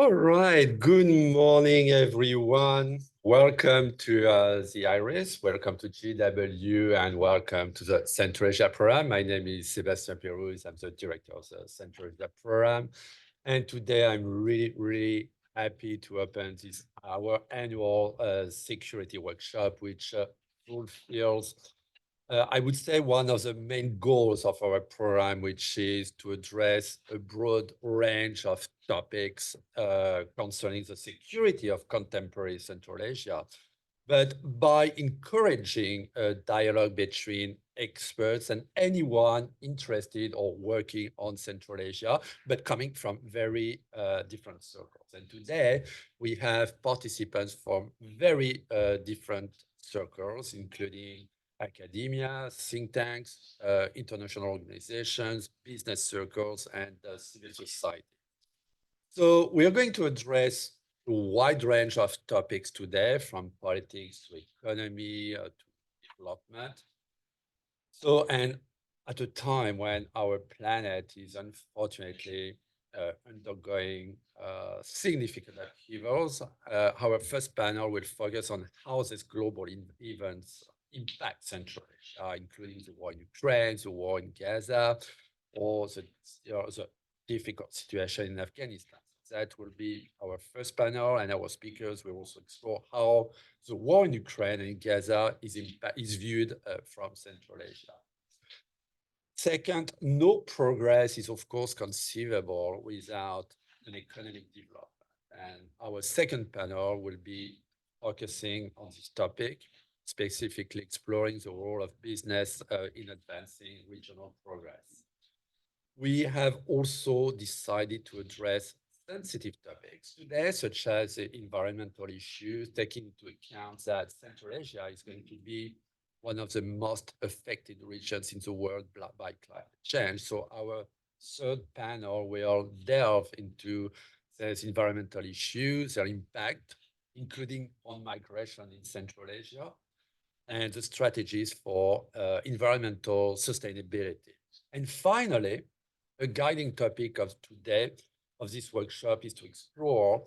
All right. Good morning, everyone. Welcome to the IERES. Welcome to GW, and welcome to the Central Asia Program. My name is Sebastien Peyrouse. I'm the director of the Central Asia Program. And today I'm really happy to open our annual security workshop, which fulfills I would say one of the main goals of our program, which is to address a broad range of topics concerning the security of contemporary Central Asia, but by encouraging a dialogue between experts and anyone interested or working on Central Asia, but coming from very different circles. And today we have participants from very different circles, including academia, think tanks, international organizations, business circles, and civil society. So we are going to address a wide range of topics today, from politics to economy to development. So, and at a time when our planet is unfortunately undergoing significant upheavals, our first panel will focus on how these global events impact Central Asia, including the war in Ukraine, the war in Gaza, or the difficult situation in Afghanistan. That will be our first panel, and our speakers will also explore how the war in Ukraine and Gaza is viewed from Central Asia. Second, no progress is, of course, conceivable without an economic development. And our second panel will be focusing on this topic, specifically exploring the role of business in advancing regional progress. We have also decided to address sensitive topics today, such as environmental issues, taking into account that Central Asia is going to be one of the most affected regions in the world by climate change. So our third panel will delve into these environmental issues, their impact, including on migration in Central Asia, and the strategies for environmental sustainability. And finally, a guiding topic of today, of this workshop, is to explore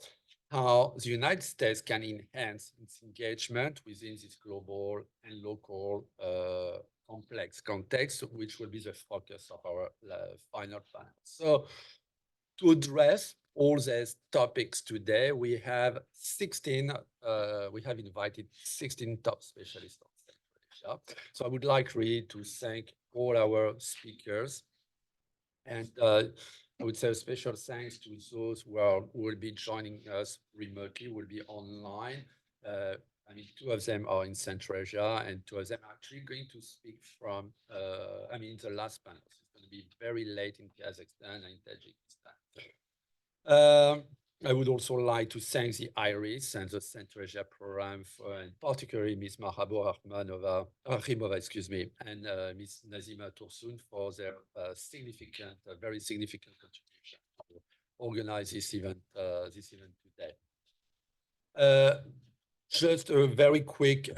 how the United States can enhance its engagement within this global and local complex context, which will be the focus of our final panel. So to address all these topics today, we have invited 16 top specialists on Central Asia. So I would like really to thank all our speakers, and I would say a special thanks to those who will be joining us remotely, will be online. I mean, two of them are in Central Asia, and two of them are actually going to speak from, the last panel. So it's going to be very late in Kazakhstan and in Tajikistan. I would also like to thank the IERES and the Central Asia Program, and particularly Ms. Mahabo Rahimova, and Ms. Nazima Tursun for their very significant contribution to organize this event today. Just a very quick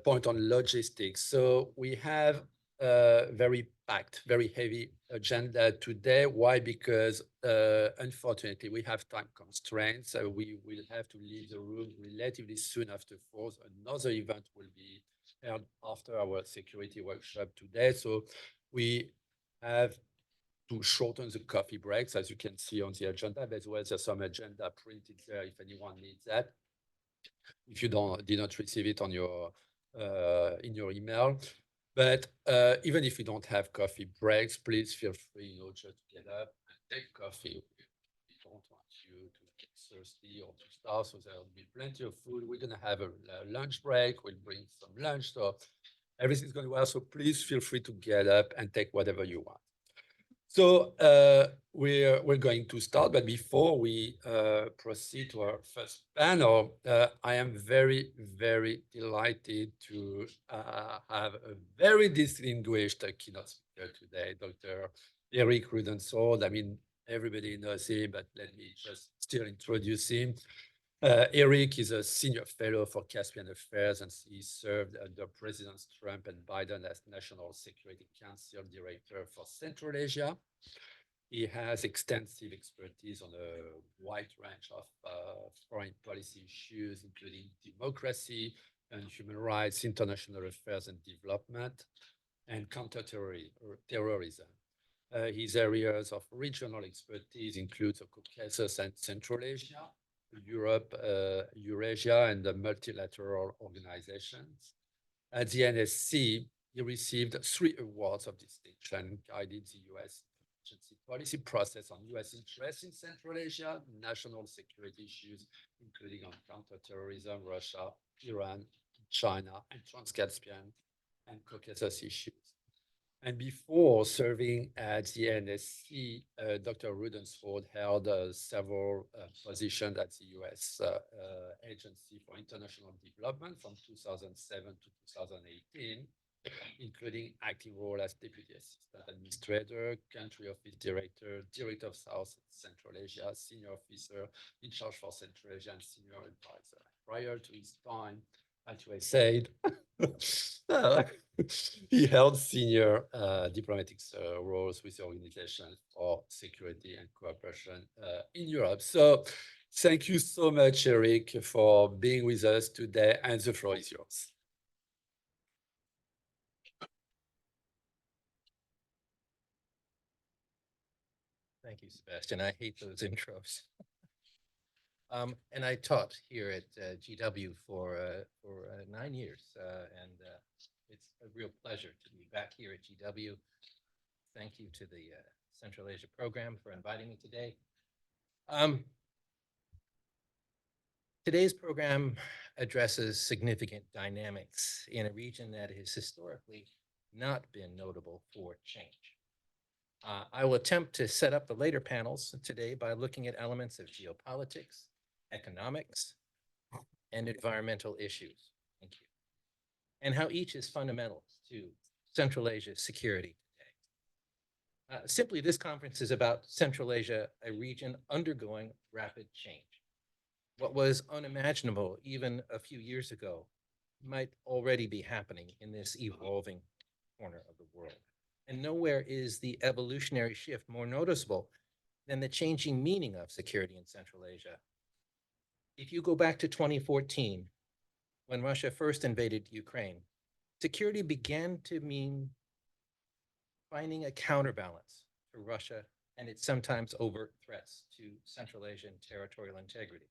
point on logistics. So we have very packed, very heavy agenda today. Why? Because unfortunately we have time constraints, so we will have to leave the room relatively soon after 4. Another event will be held after our security workshop today, so we have to shorten the coffee breaks, as you can see on the agenda. As well, there's some agenda printed there if anyone needs that, if you did not receive it on your in your email. But even if you don't have coffee breaks, please feel free, just to get up and take coffee. We don't want you to get thirsty or to starve, so there will be plenty of food. We're going to have a lunch break. We'll bring some lunch, so everything's going well. So please feel free to get up and take whatever you want. So we're going to start, but before we proceed to our first panel, I am very delighted to have a very distinguished keynote speaker today, Dr. Eric Rudenshiold. I mean, everybody knows him, but let me just still introduce him. Eric is a senior fellow for Caspian Affairs, and he served under Presidents Trump and Biden as National Security Council Director for Central Asia. He has extensive expertise on a wide range of foreign policy issues, including democracy and human rights, international affairs and development, and counterterrorism. His areas of regional expertise include the Caucasus and Central Asia, Europe, Eurasia, and the multilateral organizations. At the NSC, he received 3 awards of distinction, guided the U.S. policy process on U.S. interests in Central Asia, national security issues, including on counterterrorism, Russia, Iran, China, and Trans-Caspian and Caucasus issues. And before serving at the NSC, Dr. Rudenshiold held several positions at the U.S. Agency for International Development from 2007 to 2018, including acting role as Deputy Assistant Administrator, Country Office Director, Director of South and Central Asia, Senior Officer in charge for Central Asia, and Senior Advisor. Prior to his time at USAID, he held senior diplomatic roles with the Organization for Security and Cooperation in Europe. So thank you so much, Eric, for being with us today, and the floor is yours. Thank you, Sebastien. I hate those intros. And I taught here at GW for 9 years, and it's a real pleasure to be back here at GW. Thank you to the Central Asia program for inviting me today. Today's program addresses significant dynamics in a region that has historically not been notable for change. I will attempt to set up the later panels today by looking at elements of geopolitics, economics, and environmental issues. Thank you. And how each is fundamental to Central Asia's security today. Simply, this conference is about Central Asia, a region undergoing rapid change. What was unimaginable even a few years ago might already be happening in this evolving corner of the world. And nowhere is the evolutionary shift more noticeable than the changing meaning of security in Central Asia. If you go back to 2014, when Russia first invaded Ukraine, security began to mean finding a counterbalance to Russia and its sometimes overt threats to Central Asian territorial integrity.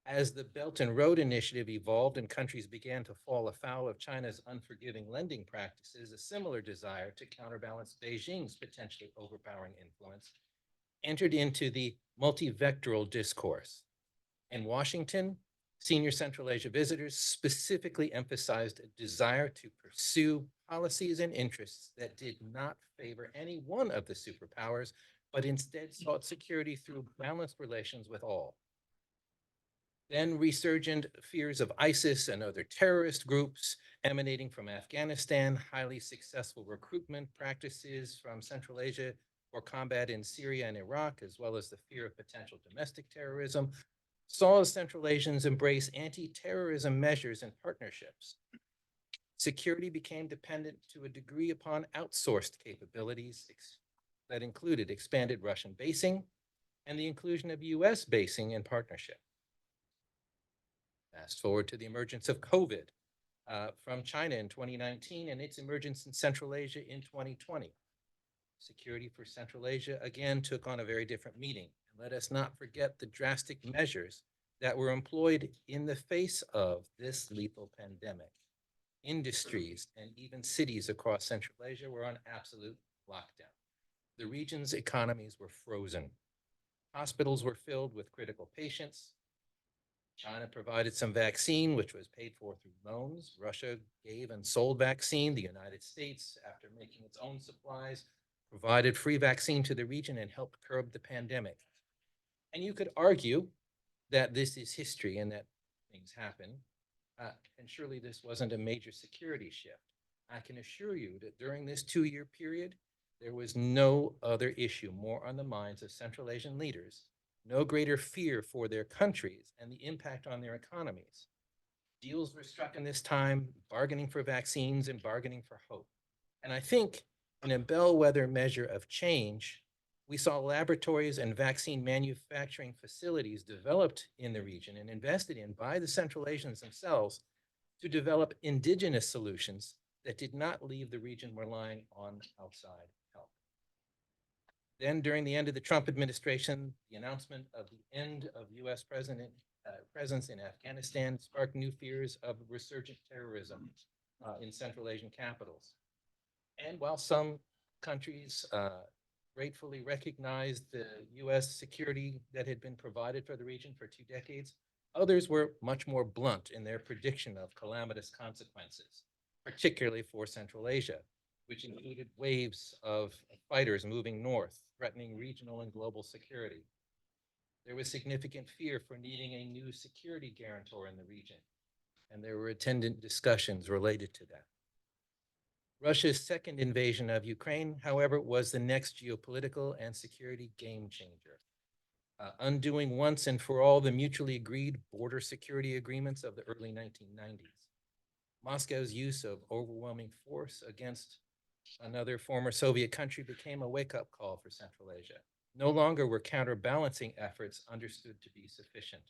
As the Belt and Road Initiative evolved and countries began to fall afoul of China's unforgiving lending practices, a similar desire to counterbalance Beijing's potentially overpowering influence entered into the multivectoral discourse. In Washington, senior Central Asia visitors specifically emphasized a desire to pursue policies and interests that did not favor any one of the superpowers, but instead sought security through balanced relations with all. Then resurgent fears of ISIS and other terrorist groups emanating from Afghanistan, highly successful recruitment practices from Central Asia for combat in Syria and Iraq, as well as the fear of potential domestic terrorism, saw Central Asians embrace anti-terrorism measures and partnerships. Security became dependent to a degree upon outsourced capabilities that included expanded Russian basing and the inclusion of US basing in partnership. Fast forward to the emergence of COVID from China in 2019 and its emergence in Central Asia in 2020. Security for Central Asia again took on a very different meaning. And let us not forget the drastic measures that were employed in the face of this lethal pandemic. Industries and even cities across Central Asia were on absolute lockdown. The region's economies were frozen. Hospitals were filled with critical patients. China provided some vaccine, which was paid for through loans. Russia gave and sold vaccine. The United States, after making its own supplies, provided free vaccine to the region and helped curb the pandemic. And you could argue that this is history and that things happen. And surely this wasn't a major security shift. I can assure you that during this 2-year period, there was no other issue more on the minds of Central Asian leaders, no greater fear for their countries and the impact on their economies. Deals were struck in this time, bargaining for vaccines and bargaining for hope. And I think in a bellwether measure of change, We saw laboratories and vaccine manufacturing facilities developed in the region and invested in by the Central Asians themselves to develop indigenous solutions that did not leave the region relying on outside help. Then, during the end of the Trump administration, the announcement of the end of U.S. presence in Afghanistan sparked new fears of resurgent terrorism in Central Asian capitals. And while some countries gratefully recognized the U.S. security that had been provided for the region for 2 decades, others were much more blunt in their prediction of calamitous consequences, particularly for Central Asia, which included waves of fighters moving north, threatening regional and global security. There was significant fear for needing a new security guarantor in the region, and there were attendant discussions related to that. Russia's second invasion of Ukraine, however, was the next geopolitical and security game changer, undoing once and for all the mutually agreed border security agreements of the early 1990s. Moscow's use of overwhelming force against another former Soviet country became a wake-up call for Central Asia. No longer were counterbalancing efforts understood to be sufficient.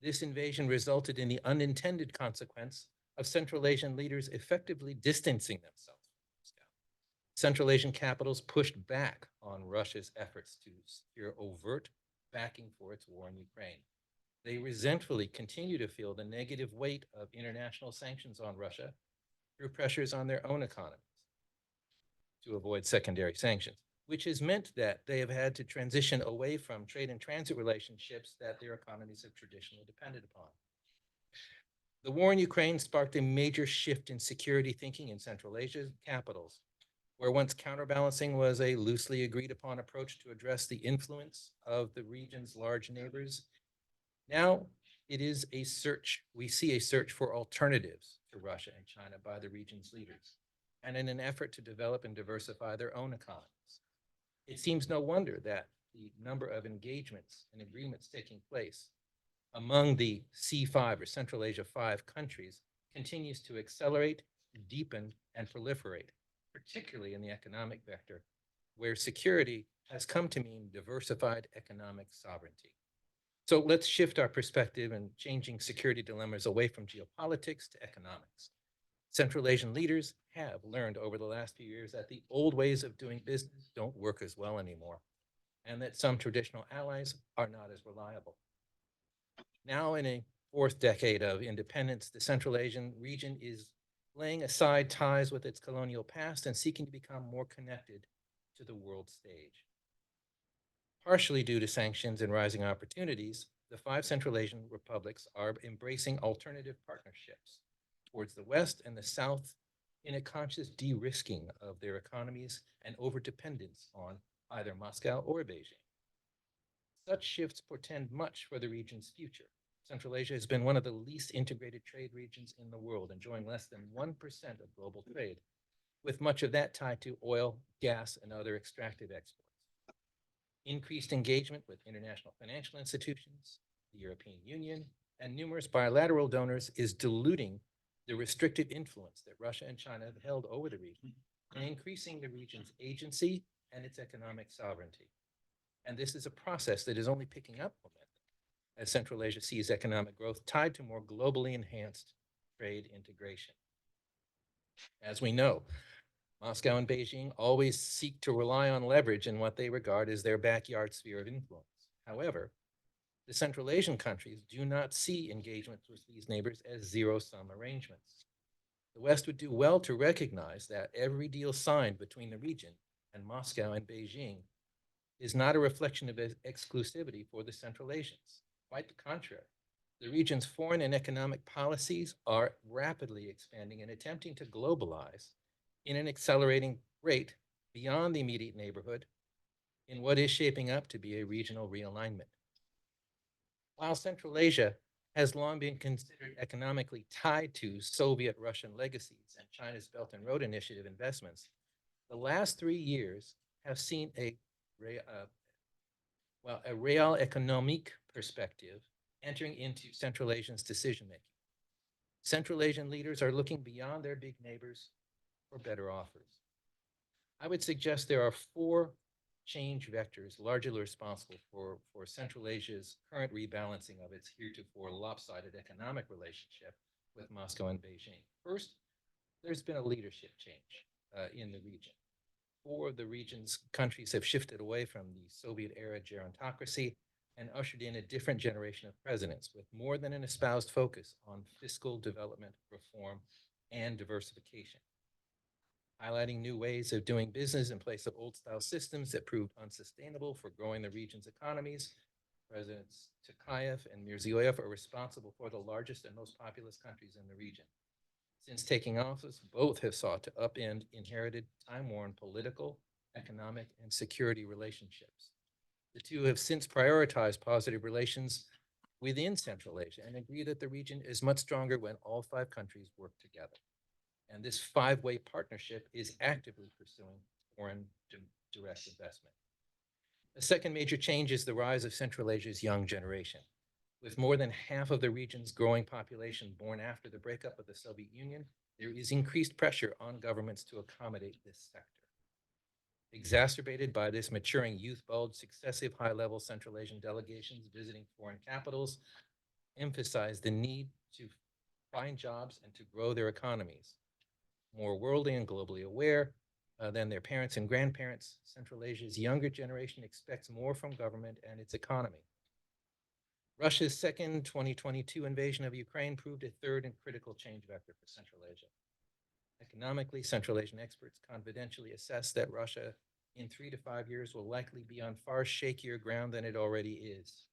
This invasion resulted in the unintended consequence of Central Asian leaders effectively distancing themselves from Moscow. Central Asian capitals pushed back on Russia's efforts to secure overt backing for its war in Ukraine. They resentfully continue to feel the negative weight of international sanctions on Russia through pressures on their own economies to avoid secondary sanctions, which has meant that they have had to transition away from trade and transit relationships that their economies have traditionally depended upon. The war in Ukraine sparked a major shift in security thinking in Central Asia's capitals, where once counterbalancing was a loosely agreed upon approach to address the influence of the region's large neighbors. Now it is a search. We see a search for alternatives to Russia and China by the region's leaders, and in an effort to develop and diversify their own economies. It seems no wonder that the number of engagements and agreements taking place among the C5 or Central Asia 5 countries continues to accelerate, deepen, and proliferate, particularly in the economic vector, where security has come to mean diversified economic sovereignty. So let's shift our perspective and changing security dilemmas away from geopolitics to economics. Central Asian leaders have learned over the last few years that the old ways of doing business don't work as well anymore, and that some traditional allies are not as reliable. Now, in a 4th decade of independence, the Central Asian region is laying aside ties with its colonial past and seeking to become more connected to the world stage. Partially due to sanctions and rising opportunities, the 5 Central Asian republics are embracing alternative partnerships towards the West and the South in a conscious de-risking of their economies and overdependence on either Moscow or Beijing. Such shifts portend much for the region's future. Central Asia has been one of the least integrated trade regions in the world, enjoying less than 1% of global trade, with much of that tied to oil, gas, and other extractive exports. Increased engagement with international financial institutions, the European Union, and numerous bilateral donors is diluting the restrictive influence that Russia and China have held over the region and increasing the region's agency and its economic sovereignty. And this is a process that is only picking up momentum as Central Asia sees economic growth tied to more globally enhanced trade integration. As we know, Moscow and Beijing always seek to rely on leverage in what they regard as their backyard sphere of influence. However, the Central Asian countries do not see engagements with these neighbors as zero-sum arrangements. The West would do well to recognize that every deal signed between the region and Moscow and Beijing is not a reflection of exclusivity for the Central Asians. Quite the contrary. The region's foreign and economic policies are rapidly expanding and attempting to globalize in an accelerating rate beyond the immediate neighborhood in what is shaping up to be a regional realignment. While Central Asia has long been considered economically tied to Soviet-Russian legacies and China's Belt and Road Initiative investments, the last 3 years have seen a real economic perspective entering into Central Asians' decision-making. Central Asian leaders are looking beyond their big neighbors for better offers. I would suggest there are 4 change vectors largely responsible for Central Asia's current rebalancing of its heretofore lopsided economic relationship with Moscow and Beijing. First, there's been a leadership change in the region. Four of the region's countries have shifted away from the Soviet-era gerontocracy and ushered in a different generation of presidents with more than an espoused focus on fiscal development, reform, and diversification, highlighting new ways of doing business in place of old-style systems that proved unsustainable for growing the region's economies. Presidents Tokayev and Mirziyoyev are responsible for the largest and most populous countries in the region. Since taking office, both have sought to upend inherited, time-worn political, economic, and security relationships. The two have since prioritized positive relations within Central Asia and agree that the region is much stronger when all five countries work together. And this five-way partnership is actively pursuing foreign direct investment. The second major change is the rise of Central Asia's young generation. With more than half of the region's growing population born after the breakup of the Soviet Union, there is increased pressure on governments to accommodate this sector. Exacerbated by this maturing youth bulge, successive high-level Central Asian delegations visiting foreign capitals emphasize the need to find jobs and to grow their economies. More worldly and globally aware than their parents and grandparents, Central Asia's younger generation expects more from government and its economy. Russia's second 2022 invasion of Ukraine proved a third and critical change vector for Central Asia. Economically, Central Asian experts confidentially assess that Russia in 3 to 5 years will likely be on far shakier ground than it already is.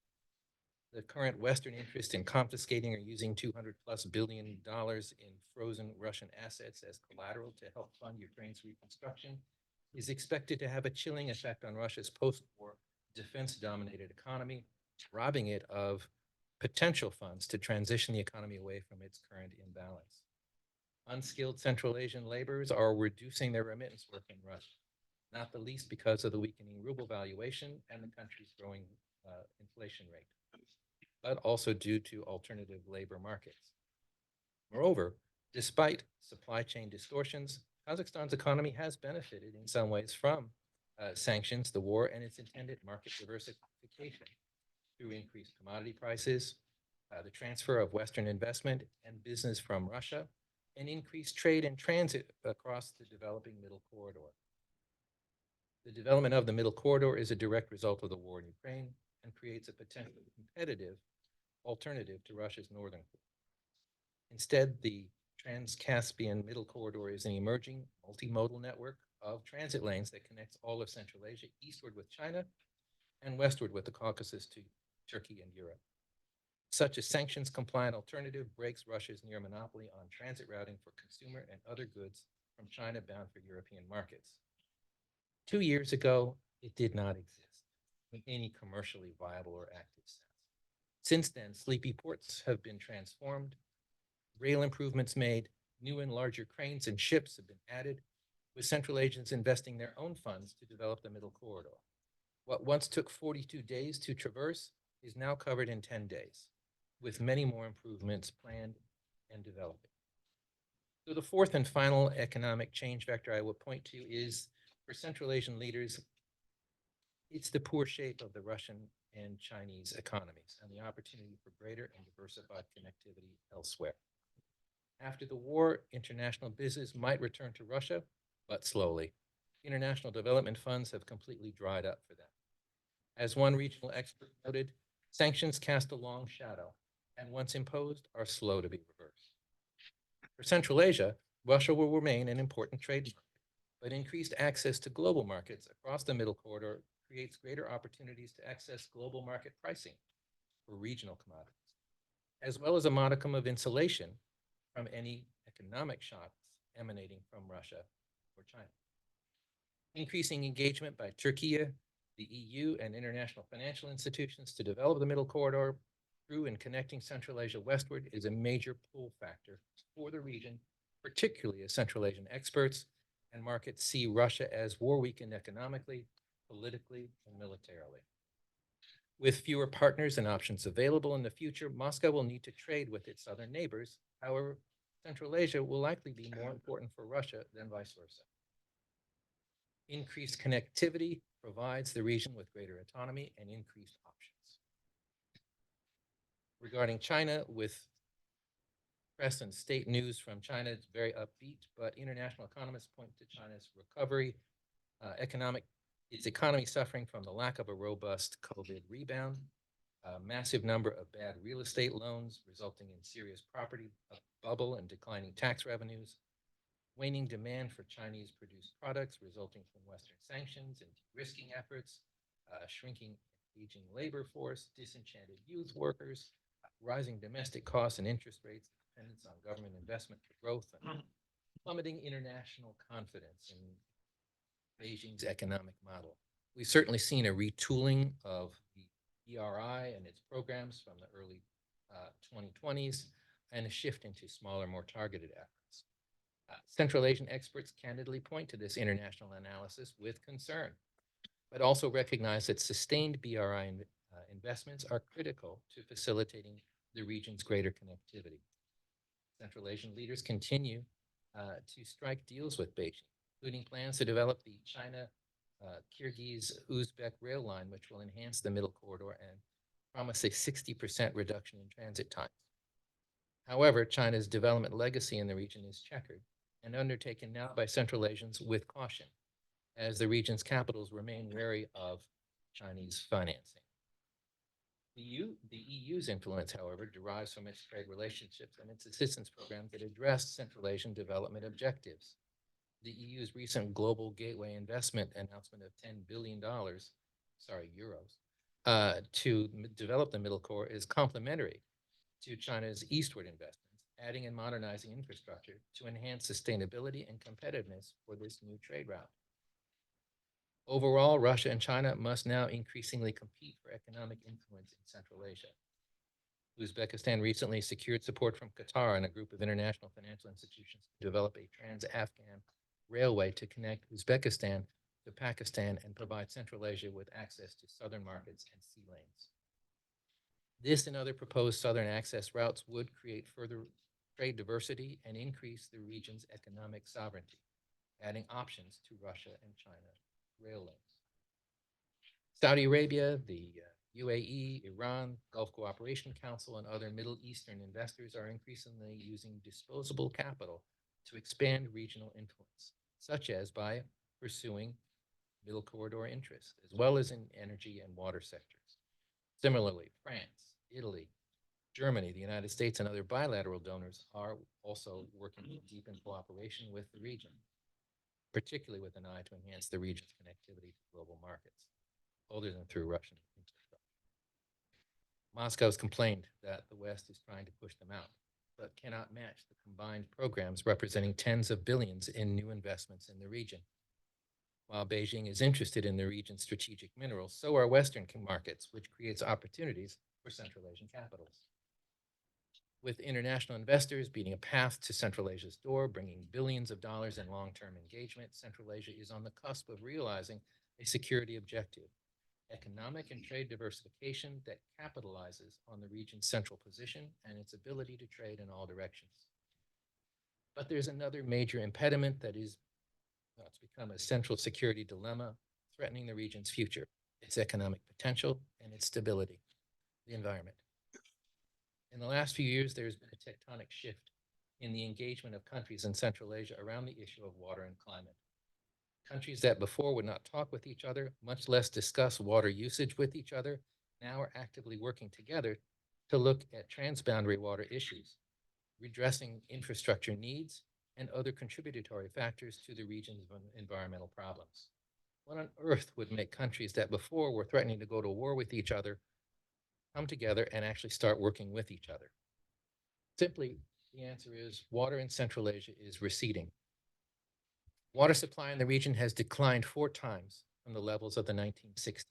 The current Western interest in confiscating or using $200+ billion in frozen Russian assets as collateral to help fund Ukraine's reconstruction is expected to have a chilling effect on Russia's post-war defense-dominated economy, robbing it of potential funds to transition the economy away from its current imbalance. Unskilled Central Asian laborers are reducing their remittance work in Russia, not the least because of the weakening ruble valuation and the country's growing inflation rate, but also due to alternative labor markets. Moreover, despite supply chain distortions, Kazakhstan's economy has benefited in some ways from sanctions, the war, and its intended market diversification through increased commodity prices, the transfer of Western investment and business from Russia, and increased trade and transit across the developing Middle Corridor. The development of the Middle Corridor is a direct result of the war in Ukraine and creates a potentially competitive alternative to Russia's northern corridor. Instead, the Trans-Caspian Middle Corridor is an emerging multimodal network of transit lanes that connects all of Central Asia eastward with China and westward with the Caucasus to Turkey and Europe. Such a sanctions-compliant alternative breaks Russia's near monopoly on transit routing for consumer and other goods from China bound for European markets. 2 years ago, it did not exist in any commercially viable or active sense. Since then, sleepy ports have been transformed, rail improvements made, new and larger cranes and ships have been added, with Central Asians investing their own funds to develop the Middle Corridor. What once took 42 days to traverse is now covered in 10 days, with many more improvements planned and developing. So the fourth and final economic change vector I will point to is, for Central Asian leaders, it's the poor shape of the Russian and Chinese economies and the opportunity for greater and diversified connectivity elsewhere. After the war, international business might return to Russia, but slowly. International development funds have completely dried up for them. As one regional expert noted, sanctions cast a long shadow, and once imposed, are slow to be reversed. For Central Asia, Russia will remain an important trade market, but increased access to global markets across the Middle Corridor creates greater opportunities to access global market pricing for regional commodities, as well as a modicum of insulation from any economic shocks emanating from Russia or China. Increasing engagement by Turkey, the EU, and international financial institutions to develop the Middle Corridor through and connecting Central Asia westward is a major pull factor for the region, particularly as Central Asian experts and markets see Russia as war-weakened economically, politically, and militarily. With fewer partners and options available in the future, Moscow will need to trade with its southern neighbors. However, Central Asia will likely be more important for Russia than vice versa. Increased connectivity provides the region with greater autonomy and increased options. Regarding China, with press and state news from China, it's very upbeat, but international economists point to China's recovery, its economy suffering from the lack of a robust COVID rebound, a massive number of bad real estate loans resulting in serious property bubble and declining tax revenues, waning demand for Chinese produced products resulting from Western sanctions and de-risking efforts, shrinking aging labor force, disenchanted youth workers, rising domestic costs and interest rates, dependence on government investment for growth, and plummeting international confidence in Beijing's economic model. We've certainly seen a retooling of the BRI and its programs from the early 2020s and a shift into smaller, more targeted efforts. Central Asian experts candidly point to this international analysis with concern, but also recognize that sustained BRI investments are critical to facilitating the region's greater connectivity. Central Asian leaders continue to strike deals with Beijing, including plans to develop the China-Kyrgyz-Uzbek rail line, which will enhance the middle corridor and promise a 60% reduction in transit times. However, China's development legacy in the region is checkered and undertaken now by Central Asians with caution, as the region's capitals remain wary of Chinese financing. The EU's influence, however, derives from its trade relationships and its assistance programs that address Central Asian development objectives. The EU's recent Global Gateway investment announcement of $10 billion, euros, to develop the middle core is complementary to China's eastward investments, adding and modernizing infrastructure to enhance sustainability and competitiveness for this new trade route. Overall, Russia and China must now increasingly compete for economic influence in Central Asia. Uzbekistan recently secured support from Qatar and a group of international financial institutions to develop a trans-Afghan railway to connect Uzbekistan to Pakistan and provide Central Asia with access to southern markets and sea lanes. This and other proposed southern access routes would create further trade diversity and increase the region's economic sovereignty, adding options to Russia and China rail links. Saudi Arabia, the UAE, Iran, Gulf Cooperation Council, and other Middle Eastern investors are increasingly using disposable capital to expand regional influence, such as by pursuing middle corridor interests, as well as in energy and water sectors. Similarly, France, Italy, Germany, the United States, and other bilateral donors are also working to deepen cooperation with the region, particularly with an eye to enhance the region's connectivity to global markets, other than through Russian infrastructure. Moscow's complained that the West is trying to push them out, but cannot match the combined programs representing tens of billions in new investments in the region. While Beijing is interested in the region's strategic minerals, so are Western markets, which creates opportunities for Central Asian capitals. With international investors beating a path to Central Asia's door, bringing billions of dollars in long-term engagement, Central Asia is on the cusp of realizing a security objective: economic and trade diversification that capitalizes on the region's central position and its ability to trade in all directions. But there's another major impediment that is it's become a central security dilemma threatening the region's future: its economic potential and its stability, the environment. In the last few years, there's been a tectonic shift in the engagement of countries in Central Asia around the issue of water and climate. Countries that before would not talk with each other, much less discuss water usage with each other, now are actively working together to look at transboundary water issues, redressing infrastructure needs, and other contributory factors to the region's environmental problems. What on earth would make countries that before were threatening to go to war with each other come together and actually start working with each other? Simply, the answer is water in Central Asia is receding. Water supply in the region has declined 4 times from the levels of the 1960s.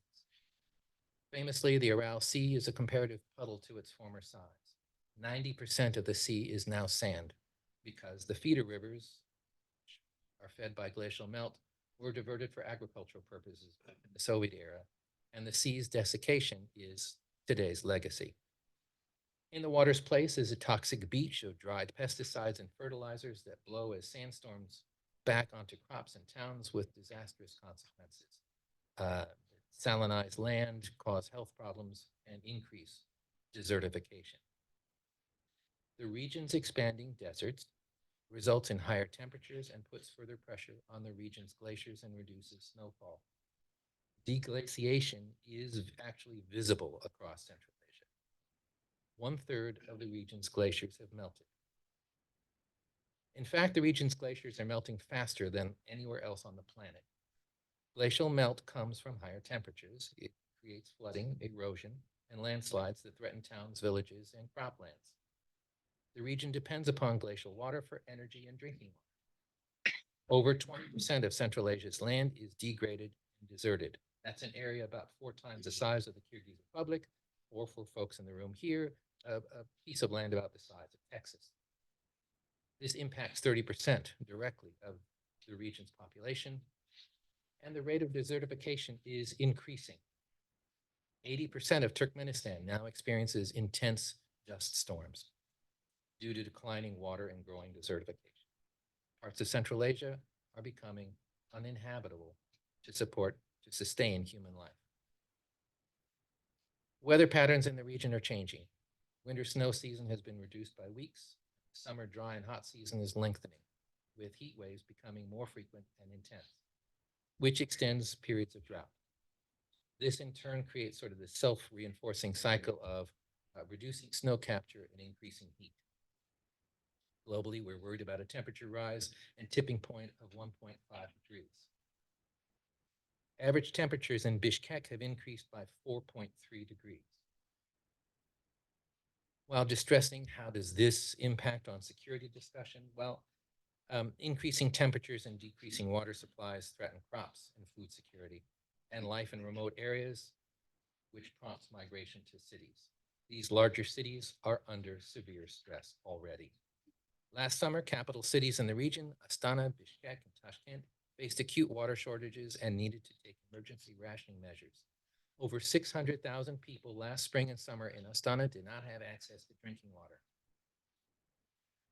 Famously, the Aral Sea is a comparative puddle to its former size. 90% of the sea is now sand because the feeder rivers, which are fed by glacial melt, were diverted for agricultural purposes in the Soviet era, and the sea's desiccation is today's legacy. In the water's place is a toxic beach of dried pesticides and fertilizers that blow as sandstorms back onto crops and towns with disastrous consequences. salinized land cause health problems and increase desertification. The region's expanding deserts results in higher temperatures and puts further pressure on the region's glaciers and reduces snowfall. Deglaciation is actually visible across Central Asia. 1/3 of the region's glaciers have melted. In fact, the region's glaciers are melting faster than anywhere else on the planet. Glacial melt comes from higher temperatures. It creates flooding, erosion, and landslides that threaten towns, villages, and croplands. The region depends upon glacial water for energy and drinking water. Over 20% of Central Asia's land is degraded and deserted. That's an area about 4 times the size of the Kyrgyz Republic, or for folks in the room here, a piece of land about the size of Texas. This impacts 30% directly of the region's population, and the rate of desertification is increasing. 80% of Turkmenistan now experiences intense dust storms due to declining water and growing desertification. Parts of Central Asia are becoming uninhabitable to sustain human life. Weather patterns in the region are changing. Winter snow season has been reduced by weeks. Summer dry and hot season is lengthening, with heat waves becoming more frequent and intense, which extends periods of drought. This in turn creates sort of the self-reinforcing cycle of reducing snow capture and increasing heat. Globally, we're worried about a temperature rise and tipping point of 1.5 degrees. Average temperatures in Bishkek have increased by 4.3 degrees. While distressing, how does this impact on security discussion? Well, increasing temperatures and decreasing water supplies threaten crops and food security and life in remote areas, which prompts migration to cities. These larger cities are under severe stress already. Last summer, capital cities in the region, Astana, Bishkek, and Tashkent, faced acute water shortages and needed to take emergency rationing measures. Over 600,000 people last spring and summer in Astana did not have access to drinking water.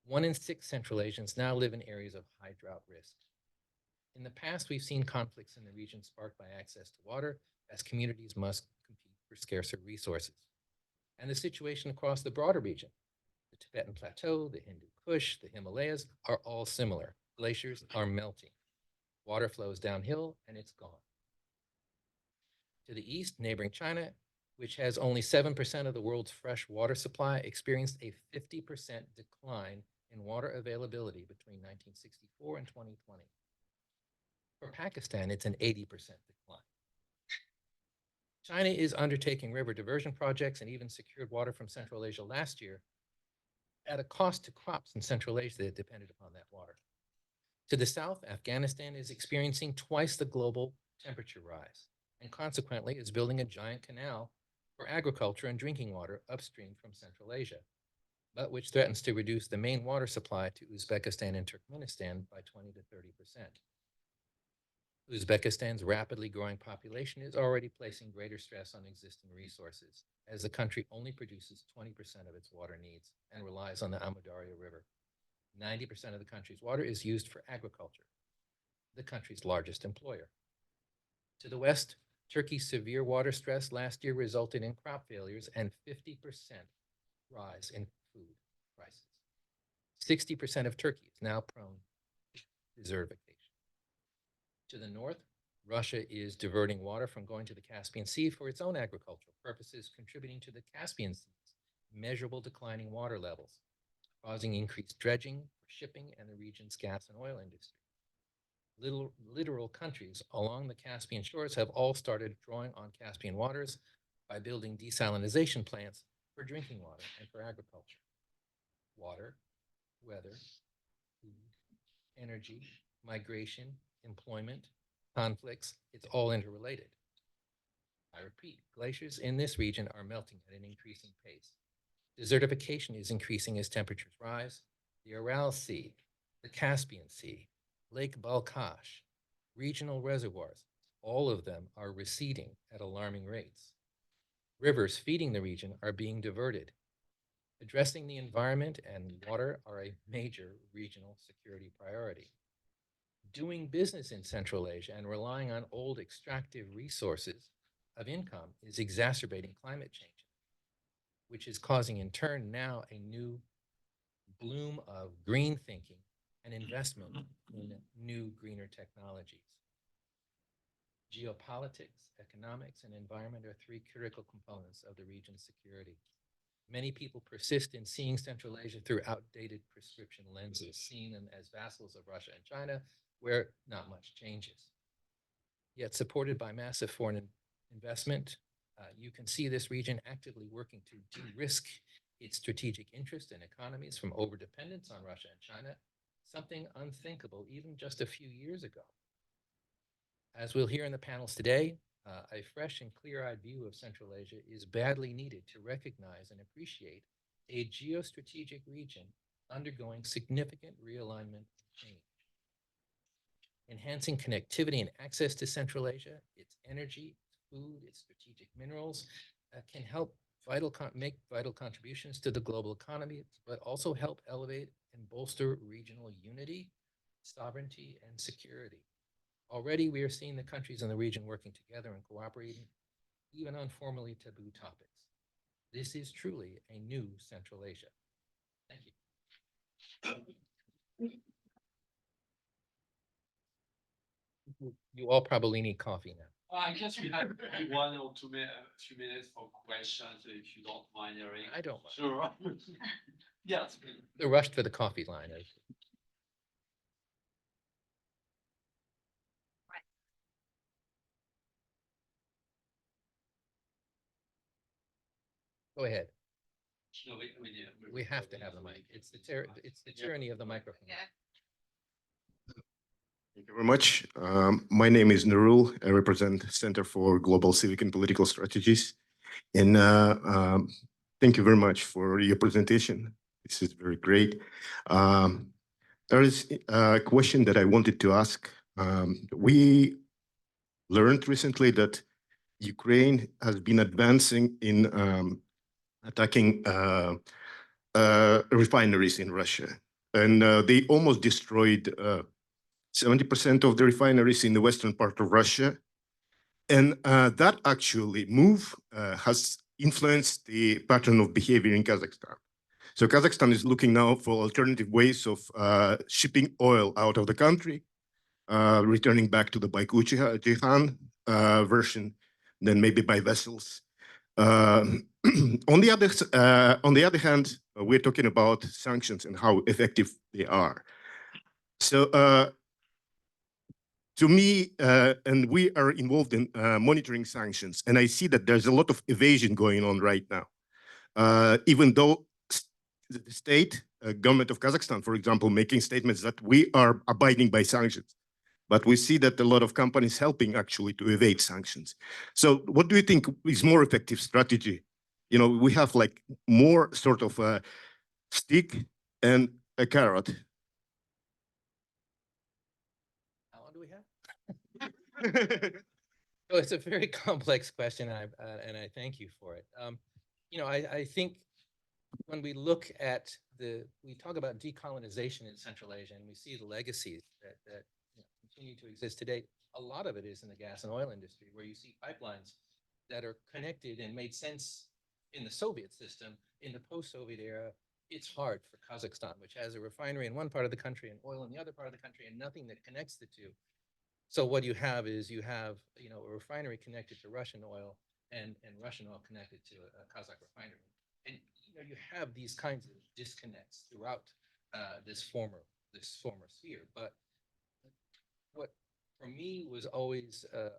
1 in 6 Central Asians now live in areas of high drought risk. In the past, we've seen conflicts in the region sparked by access to water, as communities must compete for scarcer resources. And the situation across the broader region, the Tibetan Plateau, the Hindu Kush, the Himalayas, are all similar. Glaciers are melting. Water flows downhill, and it's gone. To the east, neighboring China, which has only 7% of the world's fresh water supply, experienced a 50% decline in water availability between 1964 and 2020. For Pakistan, it's an 80% decline. China is undertaking river diversion projects and even secured water from Central Asia last year at a cost to crops in Central Asia that depended upon that water. To the south, Afghanistan is experiencing twice the global temperature rise, and consequently is building a giant canal for agriculture and drinking water upstream from Central Asia, but which threatens to reduce the main water supply to Uzbekistan and Turkmenistan by 20 to 30%. Uzbekistan's rapidly growing population is already placing greater stress on existing resources, as the country only produces 20% of its water needs and relies on the Amudarya River. 90% of the country's water is used for agriculture, the country's largest employer. To the west, Turkey's severe water stress last year resulted in crop failures and 50% rise in food prices. 60% of Turkey is now prone to desertification. To the north, Russia is diverting water from going to the Caspian Sea for its own agricultural purposes, contributing to the Caspian Sea's measurable declining water levels, causing increased dredging for shipping and the region's gas and oil industry. Littoral countries along the Caspian shores have all started drawing on Caspian waters by building desalination plants for drinking water and for agriculture. Water, weather, food, energy, migration, employment, conflicts, it's all interrelated. I repeat, glaciers in this region are melting at an increasing pace. Desertification is increasing as temperatures rise. The Aral Sea, the Caspian Sea, Lake Balkhash, regional reservoirs, all of them are receding at alarming rates. Rivers feeding the region are being diverted. Addressing the environment and water are a major regional security priority. doing business in Central Asia and relying on old extractive resources of income is exacerbating climate change, which is causing in turn now a new bloom of green thinking and investment in new greener technologies. Geopolitics, economics, and environment are three critical components of the region's security. Many people persist in seeing Central Asia through outdated prescription lenses, seeing them as vassals of Russia and China, where not much changes. Yet supported by massive foreign investment, you can see this region actively working to de-risk its strategic interest and economies from overdependence on Russia and China, something unthinkable even just a few years ago. As we'll hear in the panels today, a fresh and clear-eyed view of Central Asia is badly needed to recognize and appreciate a geostrategic region undergoing significant realignment and change. Enhancing connectivity and access to Central Asia, its energy, its food, its strategic minerals, can help make vital contributions to the global economy, but also help elevate and bolster regional unity, sovereignty, and security. Already, we are seeing the countries in the region working together and cooperating, even on formerly taboo topics. This is truly a new Central Asia. Thank you. You all probably need coffee now. I guess we have 1 or 2 few minutes for questions, if you don't mind, Eric. I don't mind. Sure. Yes. The rush for the coffee line. Go ahead. No, we have to have the mic. It's the tyranny of the microphone. Yeah. Thank you very much. My name is Nurul. I represent Center for Global Civic and Political Strategies. And thank you very much for your presentation. This is very great. There is a question that I wanted to ask. We learned recently that Ukraine has been advancing in attacking refineries in Russia. And they almost destroyed 70% of the refineries in the western part of Russia. And that actually move has influenced the pattern of behavior in Kazakhstan. So Kazakhstan is looking now for alternative ways of shipping oil out of the country, returning back to the Baikhu-Jihan version, then maybe by vessels. On the other hand, we're talking about sanctions and how effective they are. So to me, and we are involved in monitoring sanctions, and I see that there's a lot of evasion going on right now. Even though the state, government of Kazakhstan, for example, making statements that we are abiding by sanctions, but we see that a lot of companies helping actually to evade sanctions. So what do you think is more effective strategy? You know, we have like more sort of a stick and a carrot. So it's a very complex question, and I thank you for it. I think when we look at we talk about decolonization in Central Asia, and we see the legacies that continue to exist today. A lot of it is in the gas and oil industry, where you see pipelines that are connected and made sense in the Soviet system. In the post-Soviet era, it's hard for Kazakhstan, which has a refinery in one part of the country and oil in the other part of the country, and nothing that connects the two. So what you have is a refinery connected to Russian oil and Russian oil connected to a Kazakh refinery. And you have these kinds of disconnects throughout this former sphere. But what for me was always a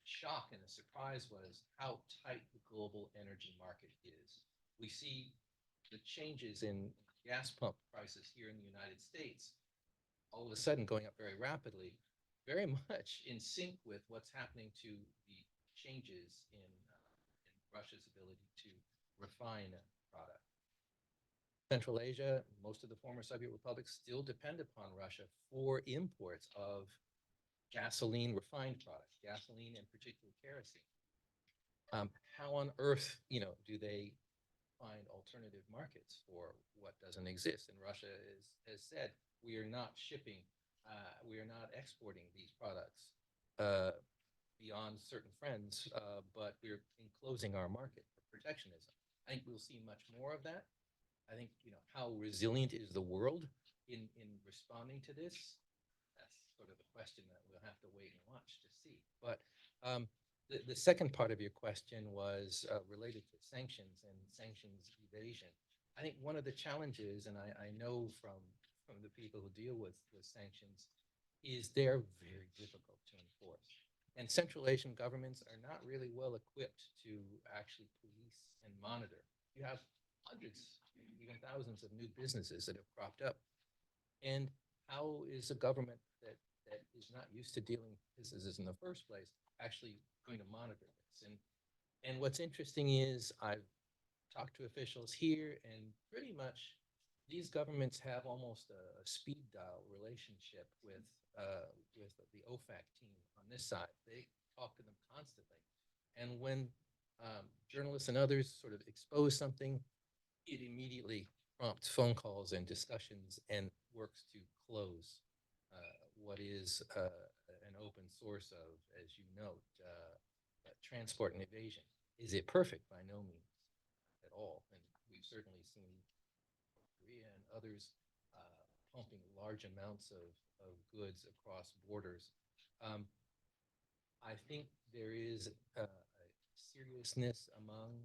shock and a surprise was how tight the global energy market is. We see the changes in gas pump prices here in the United States all of a sudden going up very rapidly, very much in sync with what's happening to the changes in Russia's ability to refine a product. Central Asia, most of the former Soviet republics still depend upon Russia for imports of gasoline refined products, gasoline and particularly kerosene. How on earth, do they find alternative markets for what doesn't exist? And Russia has said, we are not shipping we are not exporting these products beyond certain friends, but we're enclosing our market for protectionism. I think we'll see much more of that. I think, how resilient is the world in responding to this? That's sort of a question that we'll have to wait and watch to see. But the second part of your question was related to sanctions and sanctions evasion. I think one of the challenges, and I know from the people who deal with sanctions, is they're very difficult to enforce. And Central Asian governments are not really well equipped to actually police and monitor. You have hundreds, even thousands of new businesses that have cropped up. And how is a government that is not used to dealing with businesses in the first place actually going to monitor this? And what's interesting is I've talked to officials here, and pretty much these governments have almost a speed dial relationship with the OFAC team on this side. They talk to them constantly. And when journalists and others sort of expose something, it immediately prompts phone calls and discussions and works to close what is an open source of, as you note, transport and evasion. Is it perfect? By no means at all. And we've certainly seen Korea and others pumping large amounts of goods across borders. I think there is a seriousness among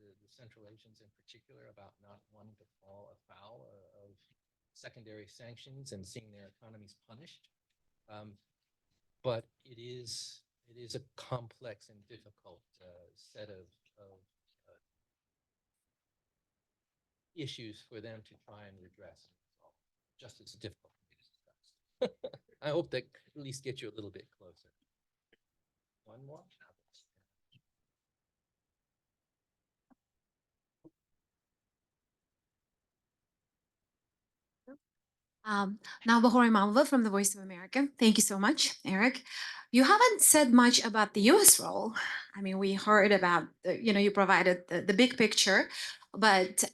the Central Asians in particular about not wanting to fall afoul of secondary sanctions and seeing their economies punished. But it is a complex and difficult set of issues for them to try and redress and resolve, just as difficult to be discussed. I hope that at least gets you a little bit closer. One more. Now, Bahori Malva from the Voice of America. Thank you so much, Eric. You haven't said much about the U.S. role. I mean, we heard about, you provided the big picture, but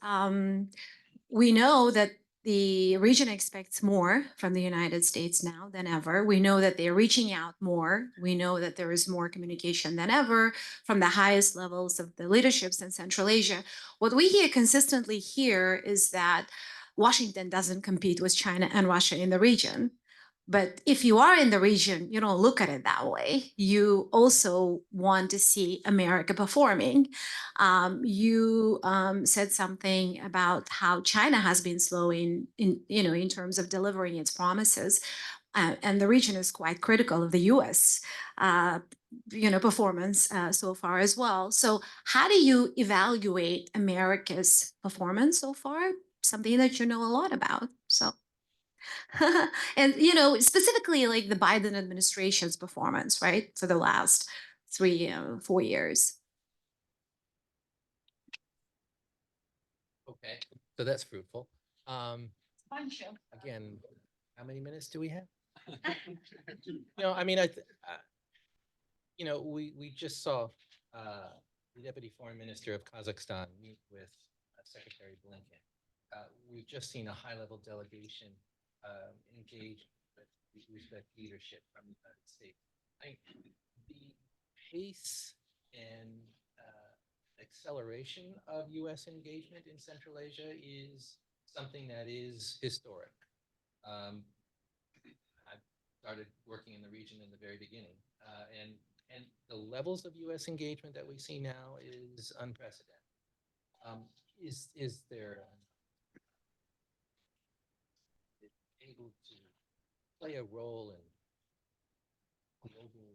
we know that the region expects more from the United States now than ever. We know that they're reaching out more. We know that there is more communication than ever from the highest levels of the leaderships in Central Asia. What we hear consistently here is that Washington doesn't compete with China and Russia in the region. But if you are in the region, you don't look at it that way. You also want to see America performing. You said something about how China has been slow in terms of delivering its promises. And the region is quite critical of the U.S. Performance so far as well. So how do you evaluate America's performance so far? Something that you know a lot about. So, and specifically like the Biden administration's performance, right, for the last 3-4 years. Okay, so that's fruitful. Again, how many minutes do we have? I mean, we just saw the Deputy Foreign Minister of Kazakhstan meet with Secretary Blinken. We've just seen a high-level delegation engage with Uzbek leadership from the United States. I think the pace and acceleration of U.S. engagement in Central Asia is something that is historic. I started working in the region in the very beginning, and the levels of U.S. engagement that we see now is unprecedented. Is there able to play a role in global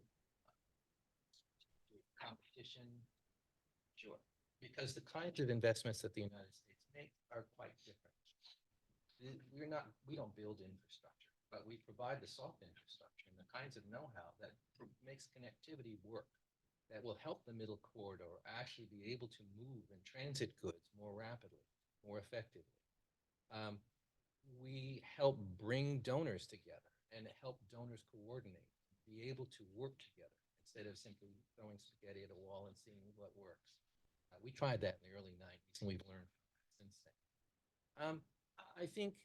competition? Sure, because the kinds of investments that the United States make are quite different. We don't build infrastructure, but we provide the soft infrastructure and the kinds of know-how that makes connectivity work, that will help the middle corridor actually be able to move and transit goods more rapidly, more effectively. We help bring donors together and help donors coordinate, be able to work together instead of simply throwing spaghetti at a wall and seeing what works. We tried that in the early 90s, and we've learned from that since then. I think,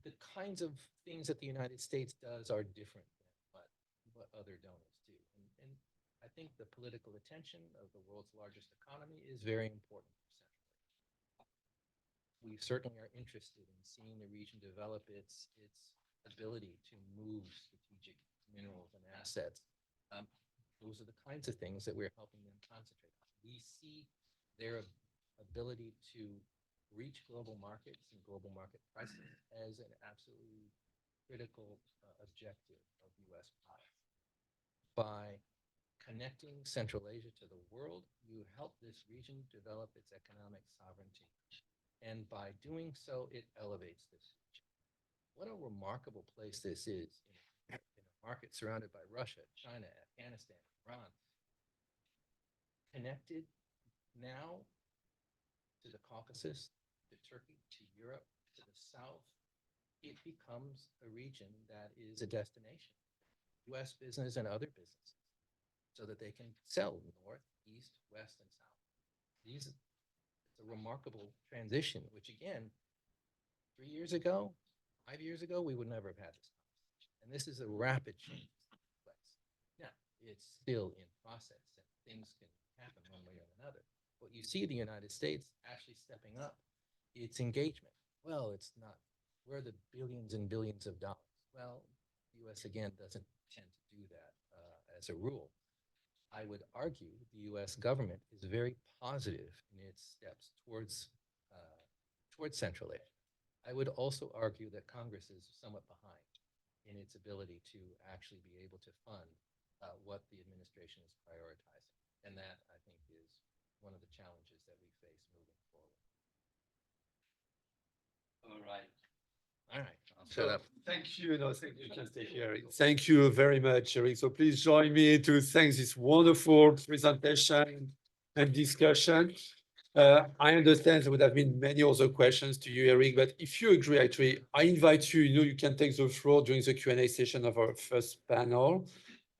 the kinds of things that the United States does are different than what other donors do. And I think the political attention of the world's largest economy is very important for Central Asia. We certainly are interested in seeing the region develop its ability to move strategic minerals and assets. Those are the kinds of things that we're helping them concentrate on. We see their ability to reach global markets and global market pricing as an absolutely critical objective of U.S. policy. By connecting Central Asia to the world, you help this region develop its economic sovereignty. And by doing so, it elevates this region. What a remarkable place this is in a market surrounded by Russia, China, Afghanistan, Iran. Connected now to the Caucasus, to Turkey, to Europe, to the South, it becomes a region that is a destination, U.S. business and other businesses, so that they can sell north, east, west, and south. It's a remarkable transition, which again, 3 years ago, 5 years ago, we would never have had this conversation. And this is a rapid change taking place. Now, it's still in process and things can happen one way or another. But you see the United States actually stepping up its engagement. Well, it's not, where are the billions and billions of dollars? Well, the US again doesn't tend to do that as a rule. I would argue the US government is very positive in its steps towards Central Asia. I would also argue that Congress is somewhat behind in its ability to actually be able to fund what the administration is prioritizing. And that, I think, is one of the challenges that we face moving forward. All right. All right, I'll shut up. Thank you. No, thank you. You can stay here. Thank you very much, Eric. So please join me to thank this wonderful presentation and discussion. I understand there would have been many other questions to you, Eric, but if you agree, actually, I invite you, you can take the floor during the Q&A session of our first panel.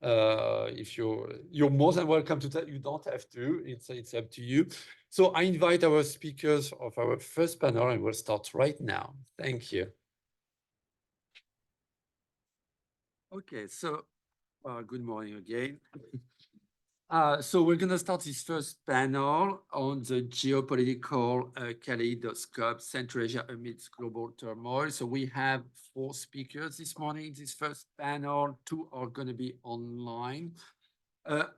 If you're more than welcome to that, you don't have to, it's up to you. So I invite our speakers of our first panel, and we'll start right now. Thank you. Okay, so good morning again. So we're going to start this first panel on the geopolitical kaleidoscope, Central Asia amidst global turmoil. So we have 4 speakers this morning in this first panel. 2 are going to be online.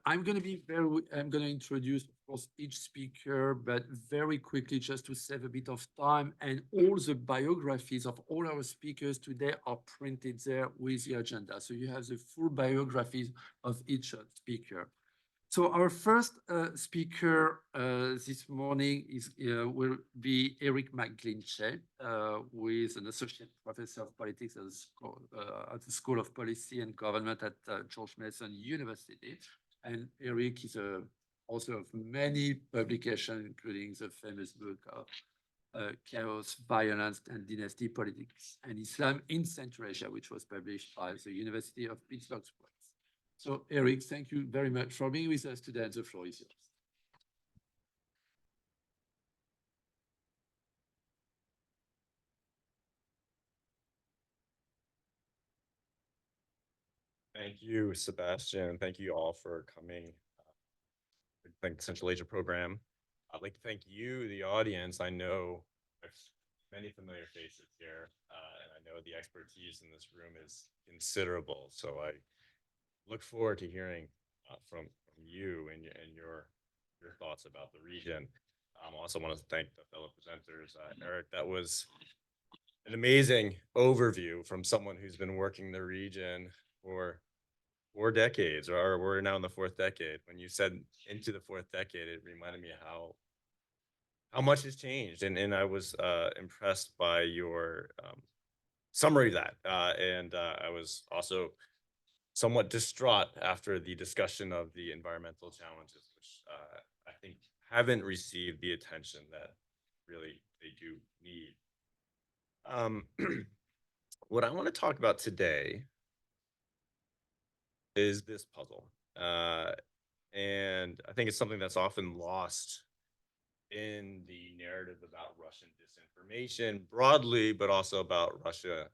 I'm going to introduce, of course, each speaker, but very quickly, just to save a bit of time. And all the biographies of all our speakers today are printed there with the agenda. So you have the full biographies of each speaker. So our first speaker this morning will be Eric McGlinchey, who is an associate professor of politics at the School of Policy and Government at George Mason University. And Eric is an author of many publications, including the famous book of Chaos, Violence, and Dynasty Politics and Islam in Central Asia, which was published by the University of Pittsburgh. So, Eric, thank you very much for being with us today. The floor is yours. Thank you, Sebastien. Thank you all for coming. Thank the Central Asia program. I'd like to thank you, the audience. I know there's many familiar faces here, and I know the expertise in this room is considerable. So I look forward to hearing from you and your thoughts about the region. I also want to thank the fellow presenters. Eric, that was an amazing overview from someone who's been working the region for 4 decades, or we're now in the 4th decade. When you said into the 4th decade, it reminded me how much has changed. And I was impressed by your summary of that. And I was also somewhat distraught after the discussion of the environmental challenges, which I think haven't received the attention that really they do need. What I want to talk about today is this puzzle. And I think it's something that's often lost in the narrative about Russian disinformation broadly, but also about Russia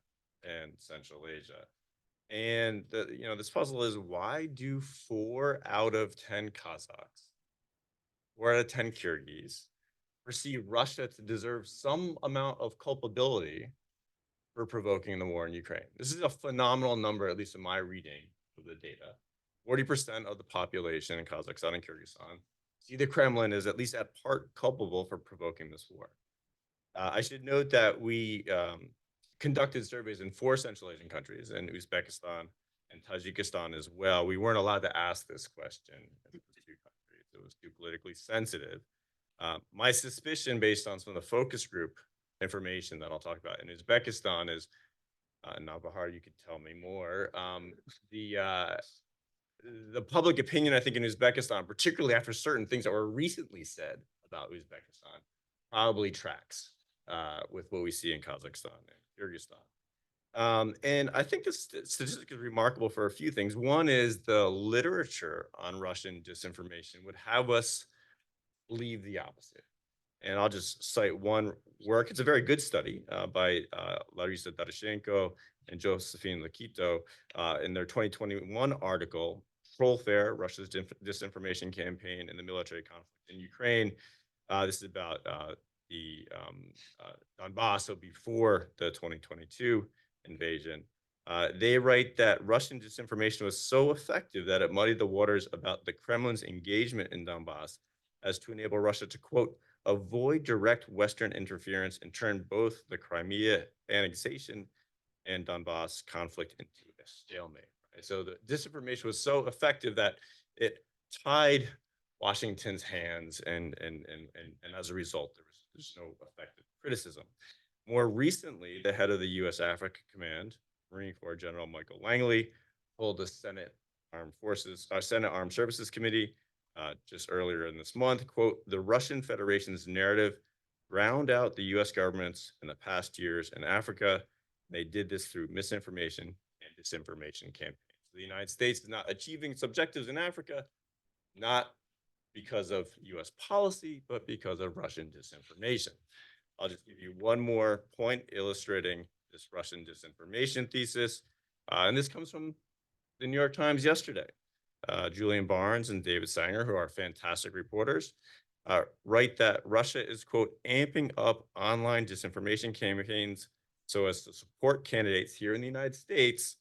and Central Asia. And this puzzle is, why do 4 out of 10 Kazakhs, 4 out of 10 Kyrgyz perceive Russia to deserve some amount of culpability for provoking the war in Ukraine? This is a phenomenal number, at least in my reading of the data. 40% of the population in Kazakhstan and Kyrgyzstan see the Kremlin as at least at part culpable for provoking this war. I should note that we conducted surveys in 4 Central Asian countries, in Uzbekistan and Tajikistan as well. We weren't allowed to ask this question in those 2 countries. It was too politically sensitive. My suspicion, based on some of the focus group information that I'll talk about in Uzbekistan, is, now Bahar, you could tell me more. The public opinion, I think, in Uzbekistan, particularly after certain things that were recently said about Uzbekistan, probably tracks with what we see in Kazakhstan and Kyrgyzstan. And I think this statistic is remarkable for a few things. One is the literature on Russian disinformation would have us believe the opposite. And I'll just cite one work. It's a very good study by Larisa Doroshenko and Josephine Lakito in their 2021 article, Trollfare, Russia's Disinformation Campaign in the Military Conflict in Ukraine. This is about the Donbass, so before the 2022 invasion. They write that Russian disinformation was so effective that it muddied the waters about the Kremlin's engagement in Donbass as to enable Russia to, quote, avoid direct Western interference and turn both the Crimea annexation and Donbass conflict into a stalemate. Right? So the disinformation was so effective that it tied Washington's hands, and as a result, there's no effective criticism. More recently, the head of the U.S. Africa Command, Marine Corps General Michael Langley, told the Senate Armed Services Committee just earlier in this month, quote, the Russian Federation's narrative drowned out the U.S. governments in the past years in Africa. They did this through misinformation and disinformation campaigns. The United States is not achieving its objectives in Africa, not because of U.S. policy, but because of Russian disinformation. I'll just give you one more point illustrating this Russian disinformation thesis. And this comes from the New York Times yesterday. Julian Barnes and David Sanger, who are fantastic reporters, write that Russia is, quote, amping up online disinformation campaigns so as to support candidates here in the United States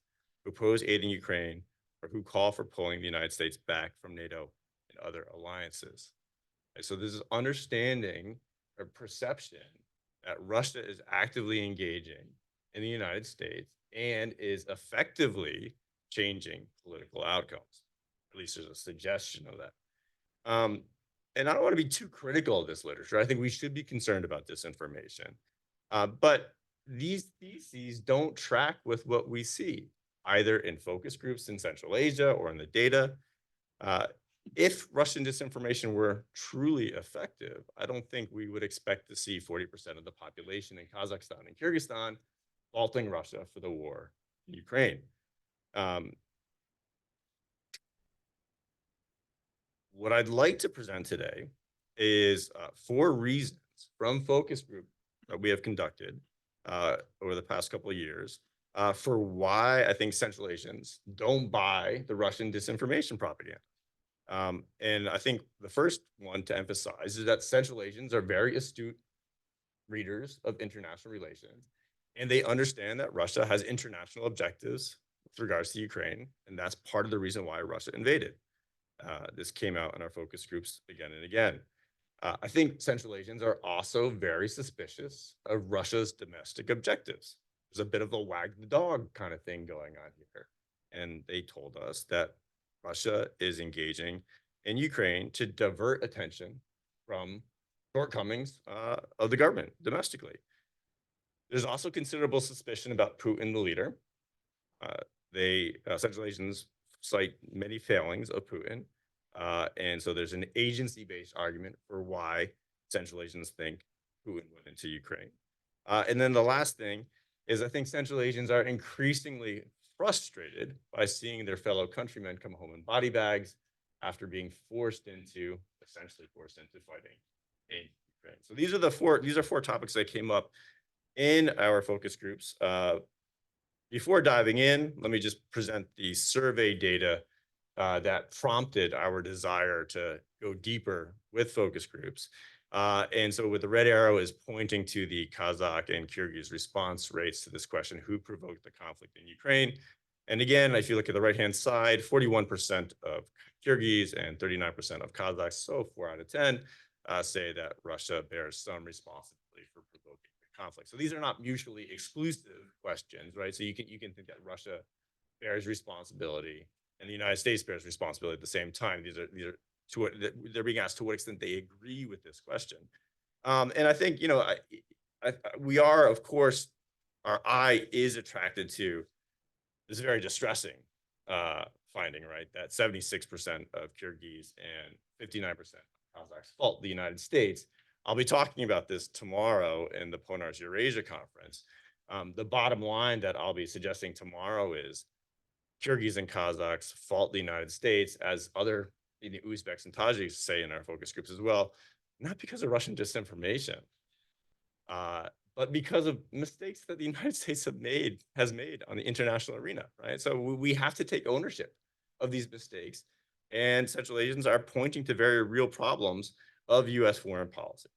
who oppose aiding Ukraine or who call for pulling the United States back from NATO and other alliances. And so this is understanding or perception that Russia is actively engaging in the United States and is effectively changing political outcomes. At least there's a suggestion of that. And I don't want to be too critical of this literature. I think we should be concerned about disinformation. But these theses don't track with what we see, either in focus groups in Central Asia or in the data. If Russian disinformation were truly effective, I don't think we would expect to see 40% of the population in Kazakhstan and Kyrgyzstan faulting Russia for the war in Ukraine. What I'd like to present today is 4 reasons from focus group that we have conducted over the past couple of years for why I think Central Asians don't buy the Russian disinformation propaganda. And I think the first one to emphasize is that Central Asians are very astute readers of international relations, and they understand that Russia has international objectives with regards to Ukraine, and that's part of the reason why Russia invaded. This came out in our focus groups again and again. I think Central Asians are also very suspicious of Russia's domestic objectives. There's a bit of a wag the dog kind of thing going on here. And they told us that Russia is engaging in Ukraine to divert attention from shortcomings of the government domestically. There's also considerable suspicion about Putin, the leader. Central Asians cite many failings of Putin. And so there's an agency-based argument for why Central Asians think Putin went into Ukraine. And then the last thing is I think Central Asians are increasingly frustrated by seeing their fellow countrymen come home in body bags after being essentially forced into fighting in Ukraine. So these are four topics that came up in our focus groups. Before diving in, let me just present the survey data that prompted our desire to go deeper with focus groups. And so with the red arrow is pointing to the Kazakh and Kyrgyz response rates to this question, who provoked the conflict in Ukraine? And again, if you look at the right-hand side, 41% of Kyrgyz and 39% of Kazakhs, so 4 out of 10, say that Russia bears some responsibility for provoking the conflict. So these are not mutually exclusive questions, right? So you can think that Russia bears responsibility and the United States bears responsibility at the same time. They're being asked to what extent they agree with this question. And I think, we are, of course, our eye is attracted to this very distressing finding, right? That 76% of Kyrgyz and 59% of Kazakhs fault the United States. I'll be talking about this tomorrow in the Ponar's Eurasia conference. The bottom line that I'll be suggesting tomorrow is Kyrgyz and Kazakhs fault the United States, as other Uzbeks and Tajiks say in our focus groups as well, not because of Russian disinformation, but because of mistakes that the United States has made on the international arena, right? So we have to take ownership of these mistakes, and Central Asians are pointing to very real problems of U.S. foreign policy.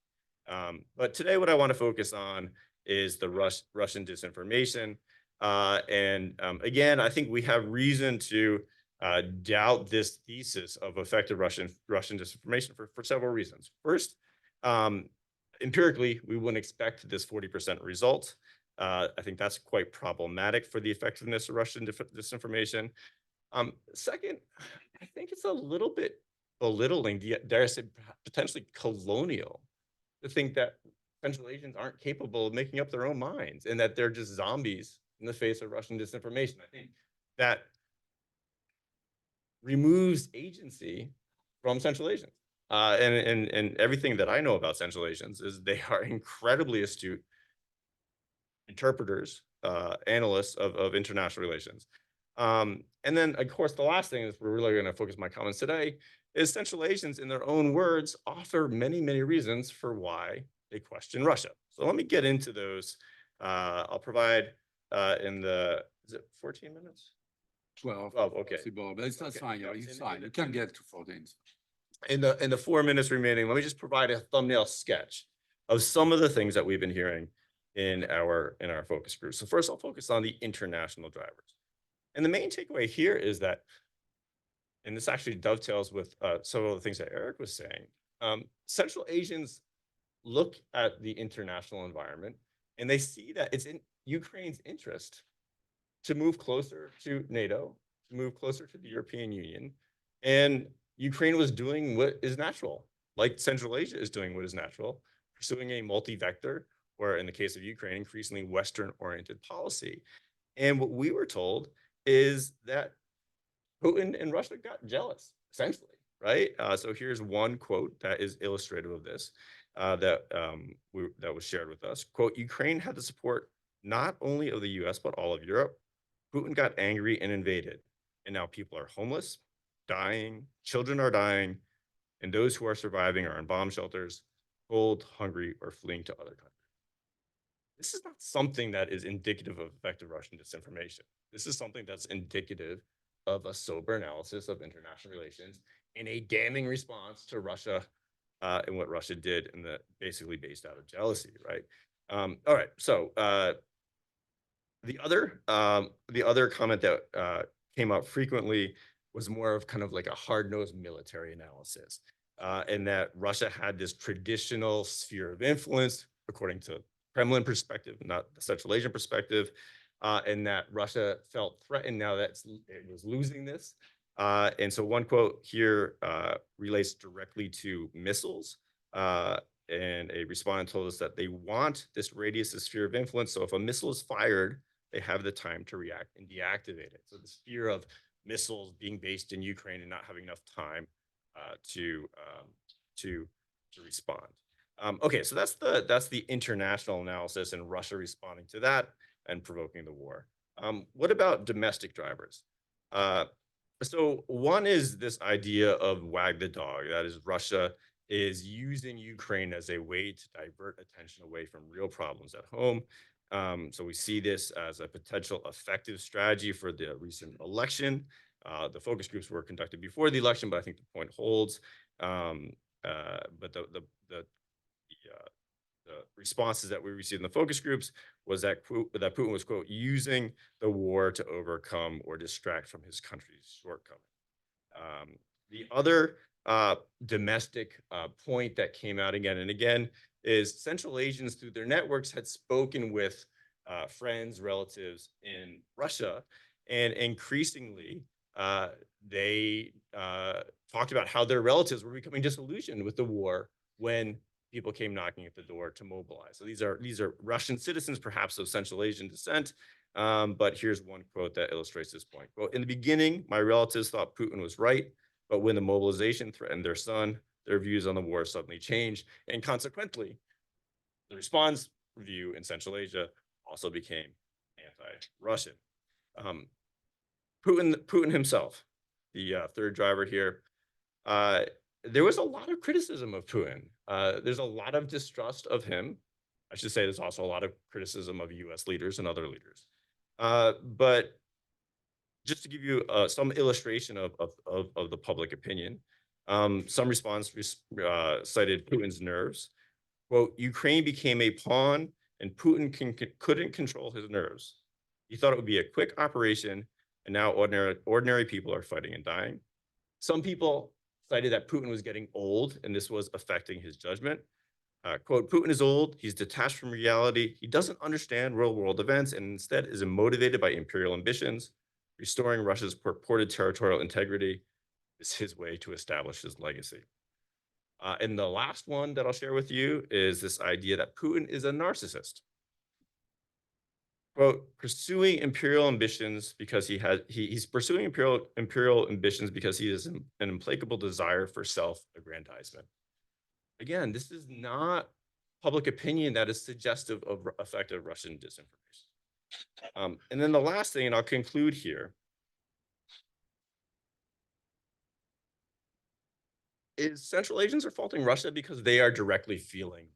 But today, what I want to focus on is the Russian disinformation. Again, I think we have reason to doubt this thesis of effective Russian disinformation for several reasons. First, empirically, we wouldn't expect this 40% result. I think that's quite problematic for the effectiveness of Russian disinformation. Second, I think it's a little bit belittling, dare I say, potentially colonial, to think that Central Asians aren't capable of making up their own minds and that they're just zombies in the face of Russian disinformation. I think that removes agency from Central Asians. And everything that I know about Central Asians is they are incredibly astute interpreters, analysts of international relations. And then, of course, the last thing is we're really going to focus my comments today is Central Asians, in their own words, offer many, many reasons for why they question Russia. So let me get into those. I'll provide is it 14 minutes? 12. 12, okay. Possible, but it's not Okay. fine. Yeah, It's in- fine. in- You can get to 14. In the 4 minutes remaining, let me just provide a thumbnail sketch of some of the things that we've been hearing in our focus group. So first, I'll focus on the international drivers. And the main takeaway here is that, and this actually dovetails with some of the things that Eric was saying, Central Asians look at the international environment and they see that it's in Ukraine's interest to move closer to NATO, to move closer to the European Union. And Ukraine was doing what is natural, like Central Asia is doing what is natural, pursuing a multi-vector, or in the case of Ukraine, increasingly Western-oriented policy. And what we were told is that Putin and Russia got jealous, essentially, right? So here's one quote that is illustrative of this, that was shared with us. Quote, Ukraine had the support not only of the US, but all of Europe. Putin got angry and invaded. And now people are homeless, dying, children are dying, and those who are surviving are in bomb shelters, cold, hungry, or fleeing to other countries. This is not something that is indicative of effective Russian disinformation. This is something that's indicative of a sober analysis of international relations and a damning response to Russia and what Russia did, and basically based out of jealousy, right? All right, so the other comment that came up frequently was more of kind of like a hard-nosed military analysis, and that Russia had this traditional sphere of influence, according to Kremlin perspective, not the Central Asian perspective, and that Russia felt threatened now that it was losing this. And so one quote here relates directly to missiles, and a respondent told us that they want this radius, this sphere of influence. So if a missile is fired, they have the time to react and deactivate it. So the sphere of missiles being based in Ukraine and not having enough time to respond. Okay, so that's the international analysis and Russia responding to that and provoking the war. What about domestic drivers? So one is this idea of wag the dog, that is Russia is using Ukraine as a way to divert attention away from real problems at home. So we see this as a potential effective strategy for the recent election. The focus groups were conducted before the election, but I think the point holds. But the responses that we received in the focus groups was that Putin was, quote, using the war to overcome or distract from his country's shortcomings. The other domestic point that came out again and again is Central Asians through their networks had spoken with friends, relatives in Russia, and increasingly they talked about how their relatives were becoming disillusioned with the war when people came knocking at the door to mobilize. So these are Russian citizens, perhaps of Central Asian descent. But here's one quote that illustrates this point. Quote, in the beginning, my relatives thought Putin was right, but when the mobilization threatened their son, their views on the war suddenly changed. And consequently, the response view in Central Asia also became anti-Russian. Putin himself, the third driver here, there was a lot of criticism of Putin. There's a lot of distrust of him. I should say there's also a lot of criticism of US leaders and other leaders. But just to give you some illustration of the public opinion, some response cited Putin's nerves. Quote, Ukraine became a pawn and Putin couldn't control his nerves. He thought it would be a quick operation, and now ordinary people are fighting and dying. Some people cited that Putin was getting old and this was affecting his judgment. Quote, Putin is old, he's detached from reality, he doesn't understand real world events and instead is motivated by imperial ambitions. Restoring Russia's purported territorial integrity is his way to establish his legacy. And the last one that I'll share with you is this idea that Putin is a narcissist. Quote, pursuing imperial ambitions because he's pursuing imperial ambitions because he has an implacable desire for self-aggrandizement. Again, this is not public opinion that is suggestive of effective Russian disinformation. And then the last thing, and I'll conclude here, is Central Asians are faulting Russia because they are directly feeling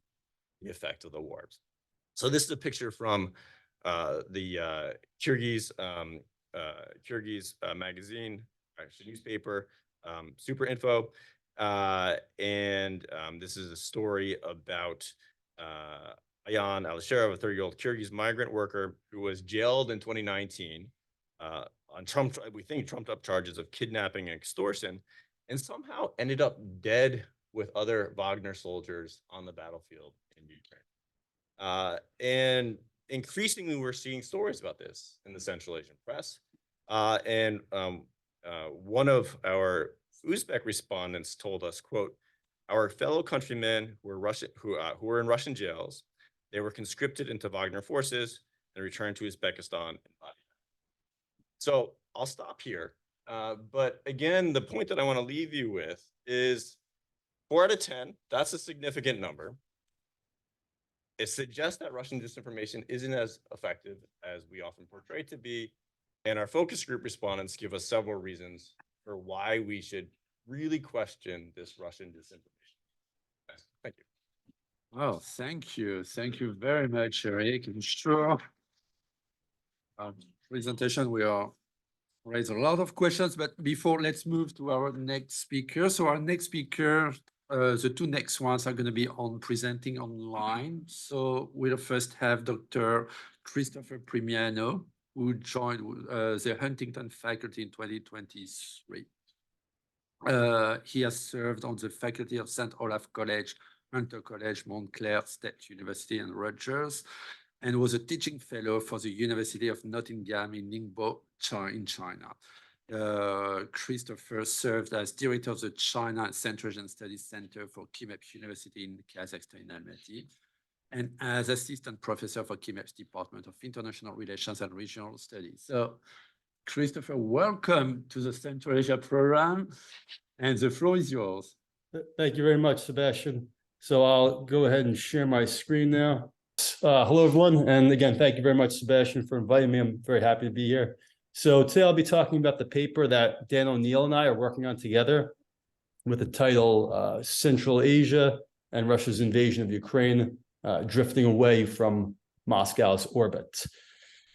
the effect of the wars. So this is a picture from the Kyrgyz magazine, actually newspaper, Super Info. And this is a story about Ayan Alisherov, a 30-year-old Kyrgyz migrant worker who was jailed in 2019 on trumped up charges of kidnapping and extortion, and somehow ended up dead with other Wagner soldiers on the battlefield in Ukraine. And increasingly, we're seeing stories about this in the Central Asian press. And one of our Uzbek respondents told us, quote, our fellow countrymen who were in Russian jails, they were conscripted into Wagner forces and returned to Uzbekistan. So I'll stop here. But again, the point that I want to leave you with is 4 out of 10, that's a significant number. It suggests that Russian disinformation isn't as effective as we often portray it to be. And our focus group respondents give us several reasons for why we should really question this Russian disinformation. Thank you. Oh, thank you. Thank you very much, Eric. I'm sure presentation we are raise a lot of questions, but before let's move to our next speaker. So our next speaker, the two next ones are going to be presenting online. So we'll first have Dr. Christopher Primiano, who joined the Huntingdon faculty in 2023. He has served on the faculty of St. Olaf College, Hunter College, Montclair State University, and Rutgers, and was a teaching fellow for the University of Nottingham in Ningbo, in China. Christopher served as director of the China and Central Asian Studies Center for KIMEP University in Kazakhstan in Almaty, and as assistant professor for KIMEP's Department of International Relations and Regional Studies. So, Christopher, welcome to the Central Asia program, and the floor is yours. Thank you very much, Sebastian. So I'll go ahead and share my screen now. Hello, everyone. And again, thank you very much, Sebastian, for inviting me. I'm very happy to be here. So today I'll be talking about the paper that Dan O'Neill and I are working on together. with the title Central Asia and Russia's invasion of Ukraine, drifting away from Moscow's orbit.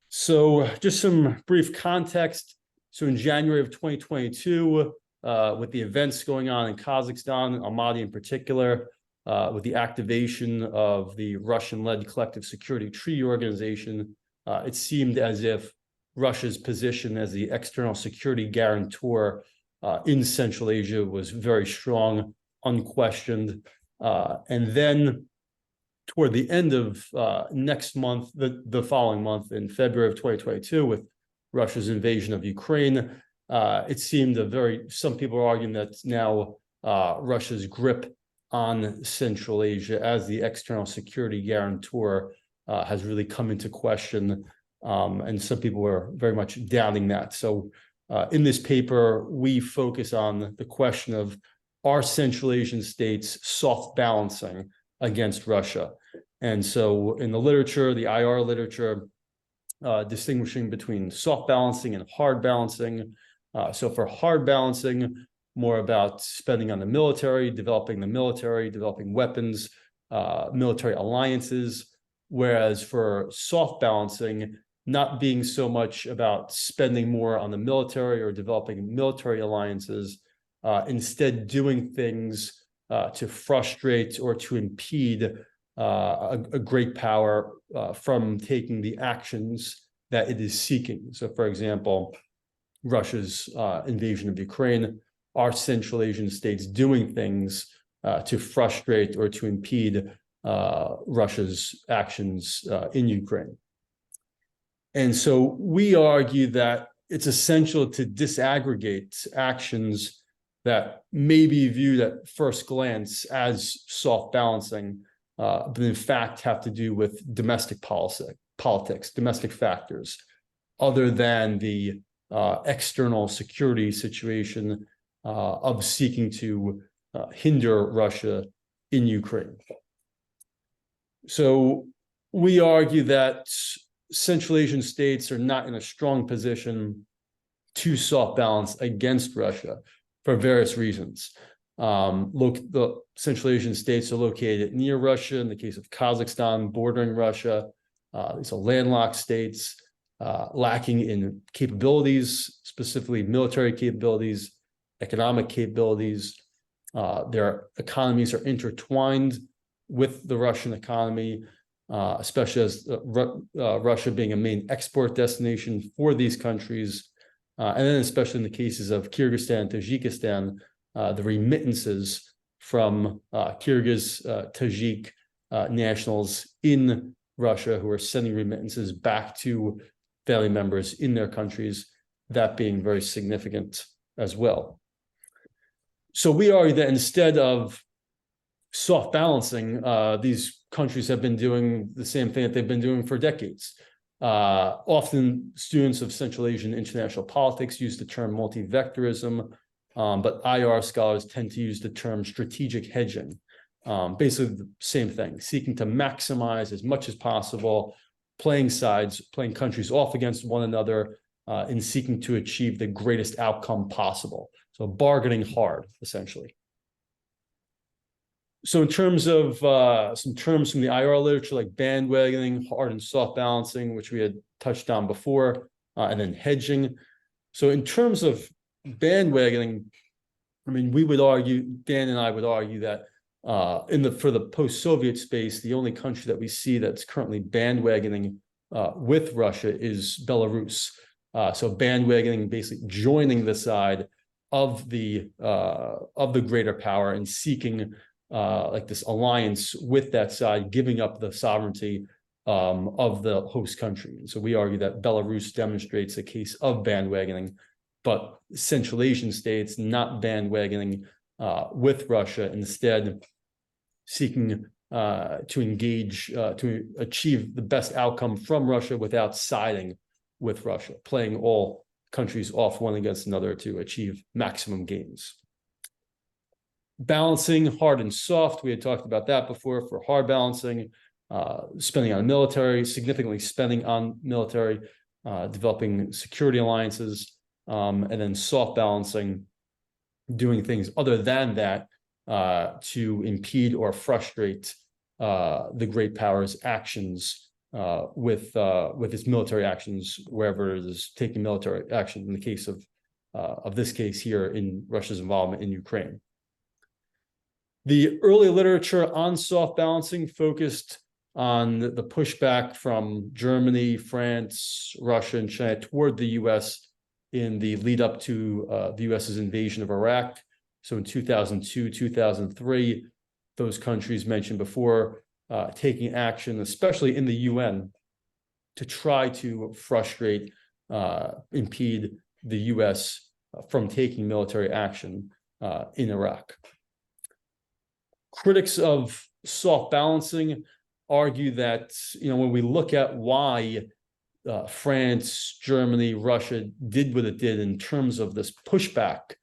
So just some brief context. So in January of 2022, with the events going on in Kazakhstan, Almaty in particular, with the activation of the Russian-led Collective Security Treaty Organization, it seemed as if Russia's position as the external security guarantor in Central Asia was very strong, unquestioned. And then toward the end of next month, the following month, in February of 2022, with Russia's invasion of Ukraine, it seemed some people are arguing that now Russia's grip on Central Asia as the external security guarantor has really come into question. And some people are very much doubting that. So in this paper, we focus on the question of, are Central Asian states soft balancing against Russia? And so in the literature, the IR literature, distinguishing between soft balancing and hard balancing. So for hard balancing, more about spending on the military, developing weapons, military alliances, whereas for soft balancing, not being so much about spending more on the military or developing military alliances, instead doing things to frustrate or to impede a great power from taking the actions that it is seeking. So for example, Russia's invasion of Ukraine, are Central Asian states doing things to frustrate or to impede Russia's actions in Ukraine? And so we argue that it's essential to disaggregate actions that may be viewed at first glance as soft balancing, but in fact have to do with domestic politics, domestic factors, other than the external security situation of seeking to hinder Russia in Ukraine. So we argue that Central Asian states are not in a strong position to soft balance against Russia for various reasons. The Central Asian states are located near Russia. In the case of Kazakhstan, bordering Russia, these are landlocked states, lacking in capabilities, specifically military capabilities, economic capabilities. Their economies are intertwined with the Russian economy, especially as Russia being a main export destination for these countries. And then especially in the cases of Kyrgyzstan, Tajikistan, the remittances from Kyrgyz, Tajik nationals in Russia who are sending remittances back to family members in their countries, that being very significant as well. So we argue that instead of soft balancing, these countries have been doing the same thing that they've been doing for decades. Often students of Central Asian international politics use the term multi-vectorism, but IR scholars tend to use the term strategic hedging. Basically the same thing, seeking to maximize as much as possible, playing countries off against one another in seeking to achieve the greatest outcome possible. So bargaining hard, essentially. So in terms of some terms from the IR literature, like bandwagoning, hard and soft balancing, which we had touched on before, and then hedging. So in terms of bandwagoning, I mean, we would argue, Dan and I would argue that for the post-Soviet space, the only country that we see that's currently bandwagoning with Russia is Belarus. So bandwagoning, basically joining the side of the greater power and seeking like this alliance with that side, giving up the sovereignty of the host country. And so we argue that Belarus demonstrates a case of bandwagoning, but Central Asian states not bandwagoning with Russia, instead seeking to engage, to achieve the best outcome from Russia without siding with Russia, playing all countries off one against another to achieve maximum gains. Balancing hard and soft, we had talked about that before. For hard balancing, spending on military, significantly spending on military, developing security alliances, and then soft balancing, doing things other than that to impede or frustrate the great powers' actions with its military actions wherever it is taking military action. In the case of this case here in Russia's involvement in Ukraine. The early literature on soft balancing focused on the pushback from Germany, France, Russia, and China toward the U.S. in the lead up to the U.S.'s invasion of Iraq. So in 2002, 2003, those countries mentioned before taking action, especially in the UN, to try to frustrate, impede the U.S. From taking military action in Iraq. Critics of soft balancing argue that, when we look at why France, Germany, Russia did what it did in terms of this pushback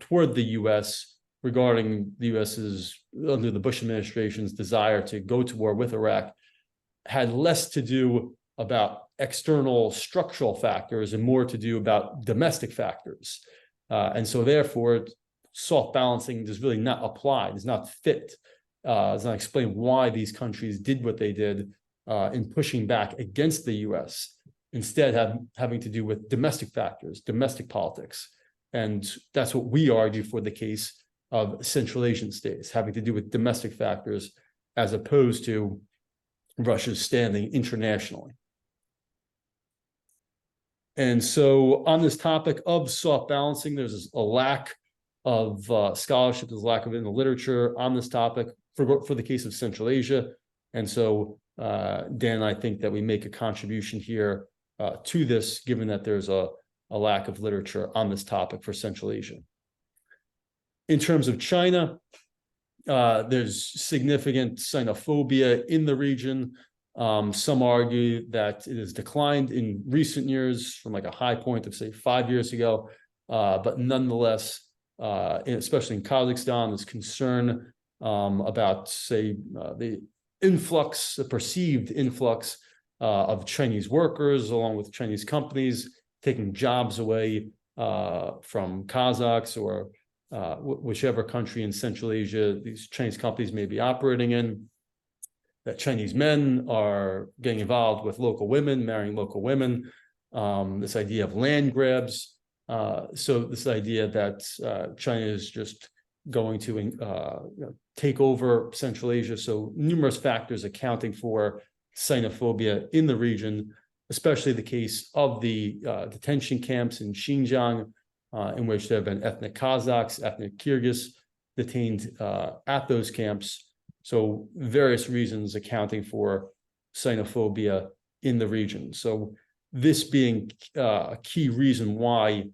toward the U.S. regarding the U.S.'s, under the Bush administration's desire to go to war with Iraq, had less to do about external structural factors and more to do about domestic factors. And so therefore, soft balancing does really not apply, does not fit, does not explain why these countries did what they did in pushing back against the US, instead having to do with domestic factors, domestic politics. And that's what we argue for the case of Central Asian states, having to do with domestic factors as opposed to Russia's standing internationally. And so on this topic of soft balancing, there's a lack of scholarship, there's a lack of it in the literature on this topic for the case of Central Asia. And so Dan and I think that we make a contribution here to this, given that there's a lack of literature on this topic for Central Asia. In terms of China, there's significant xenophobia in the region. Some argue that it has declined in recent years from like a high point of, say, 5 years ago. But nonetheless, especially in Kazakhstan, there's concern about, say, the perceived influx of Chinese workers, along with Chinese companies, taking jobs away from Kazakhs or whichever country in Central Asia these Chinese companies may be operating in. That Chinese men are getting involved with local women, marrying local women, this idea of land grabs. So this idea that China is just going to take over Central Asia. So numerous factors accounting for xenophobia in the region, especially the case of the detention camps in Xinjiang, in which there have been ethnic Kazakhs, ethnic Kyrgyz detained at those camps. So various reasons accounting for xenophobia in the region. So this being a key reason why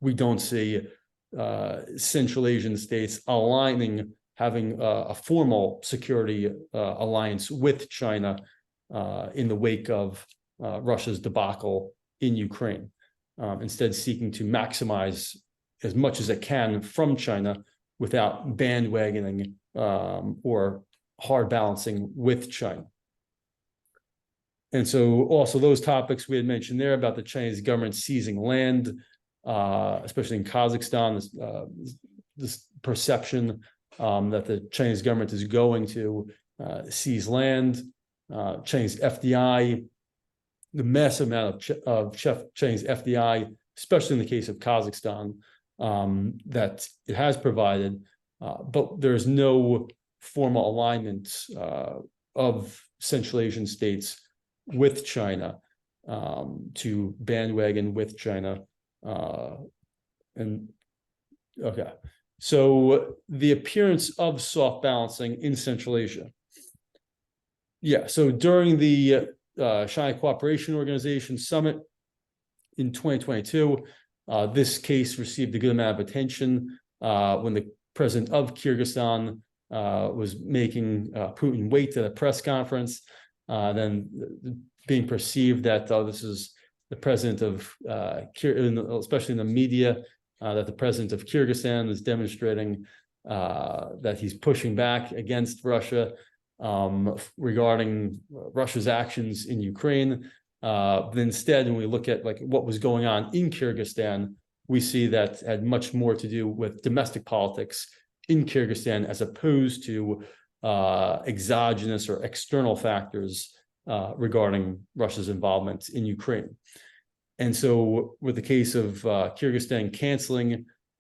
we don't see Central Asian states having a formal security alliance with China in the wake of Russia's debacle in Ukraine. Instead seeking to maximize as much as it can from China without bandwagoning or hard balancing with China. And so also those topics we had mentioned there about the Chinese government seizing land, especially in Kazakhstan, this perception that the Chinese government is going to seize land, Chinese FDI, the massive amount of Chinese FDI, especially in the case of Kazakhstan, that it has provided, but there's no formal alignment of Central Asian states with China to bandwagon with China. So the appearance of soft balancing in Central Asia. Yeah, so during the Shanghai Cooperation Organization Summit in 2022, this case received a good amount of attention when the president of Kyrgyzstan was making Putin wait at a press conference, then being perceived that this is the president of, especially in the media, that the president of Kyrgyzstan is demonstrating that he's pushing back against Russia regarding Russia's actions in Ukraine. But instead, when we look at like what was going on in Kyrgyzstan, we see that had much more to do with domestic politics in Kyrgyzstan as opposed to exogenous or external factors regarding Russia's involvement in Ukraine. And so with the case of Kyrgyzstan canceling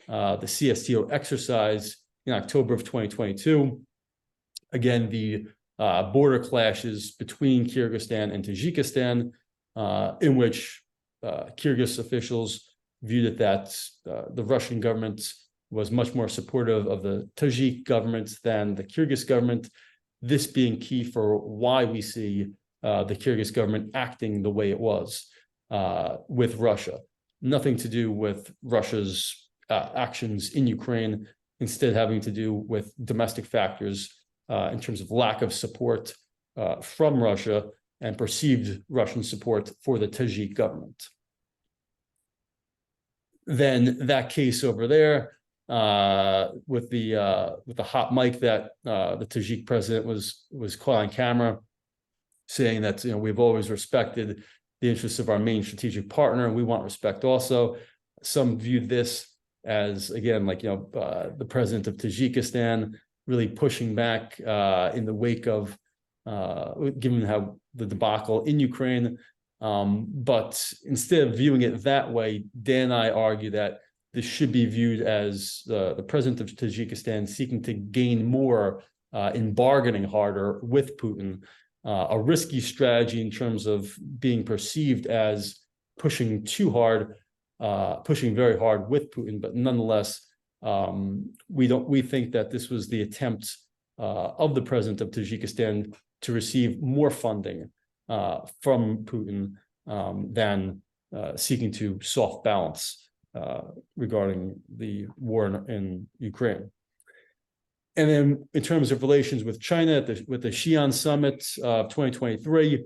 the CSTO exercise in October of 2022, again, the border clashes between Kyrgyzstan and Tajikistan, in which Kyrgyz officials viewed it that the Russian government was much more supportive of the Tajik government than the Kyrgyz government, this being key for why we see the Kyrgyz government acting the way it was with Russia. Nothing to do with Russia's actions in Ukraine, instead having to do with domestic factors in terms of lack of support from Russia and perceived Russian support for the Tajik government. Then that case over there with the hot mic that the Tajik president was caught on camera saying that, you know, we've always respected the interests of our main strategic partner and we want respect also. Some viewed this as, again, like, you know, the president of Tajikistan really pushing back in the wake of given how the debacle in Ukraine. But instead of viewing it that way, Dan and I argue that this should be viewed as the president of Tajikistan seeking to gain more in bargaining harder with Putin, a risky strategy in terms of being perceived as pushing too hard, pushing very hard with Putin, but nonetheless, we think that this was the attempt of the president of Tajikistan to receive more funding from Putin than seeking to soft balance regarding the war in Ukraine. And then in terms of relations with China, with the Xi'an summit of 2023,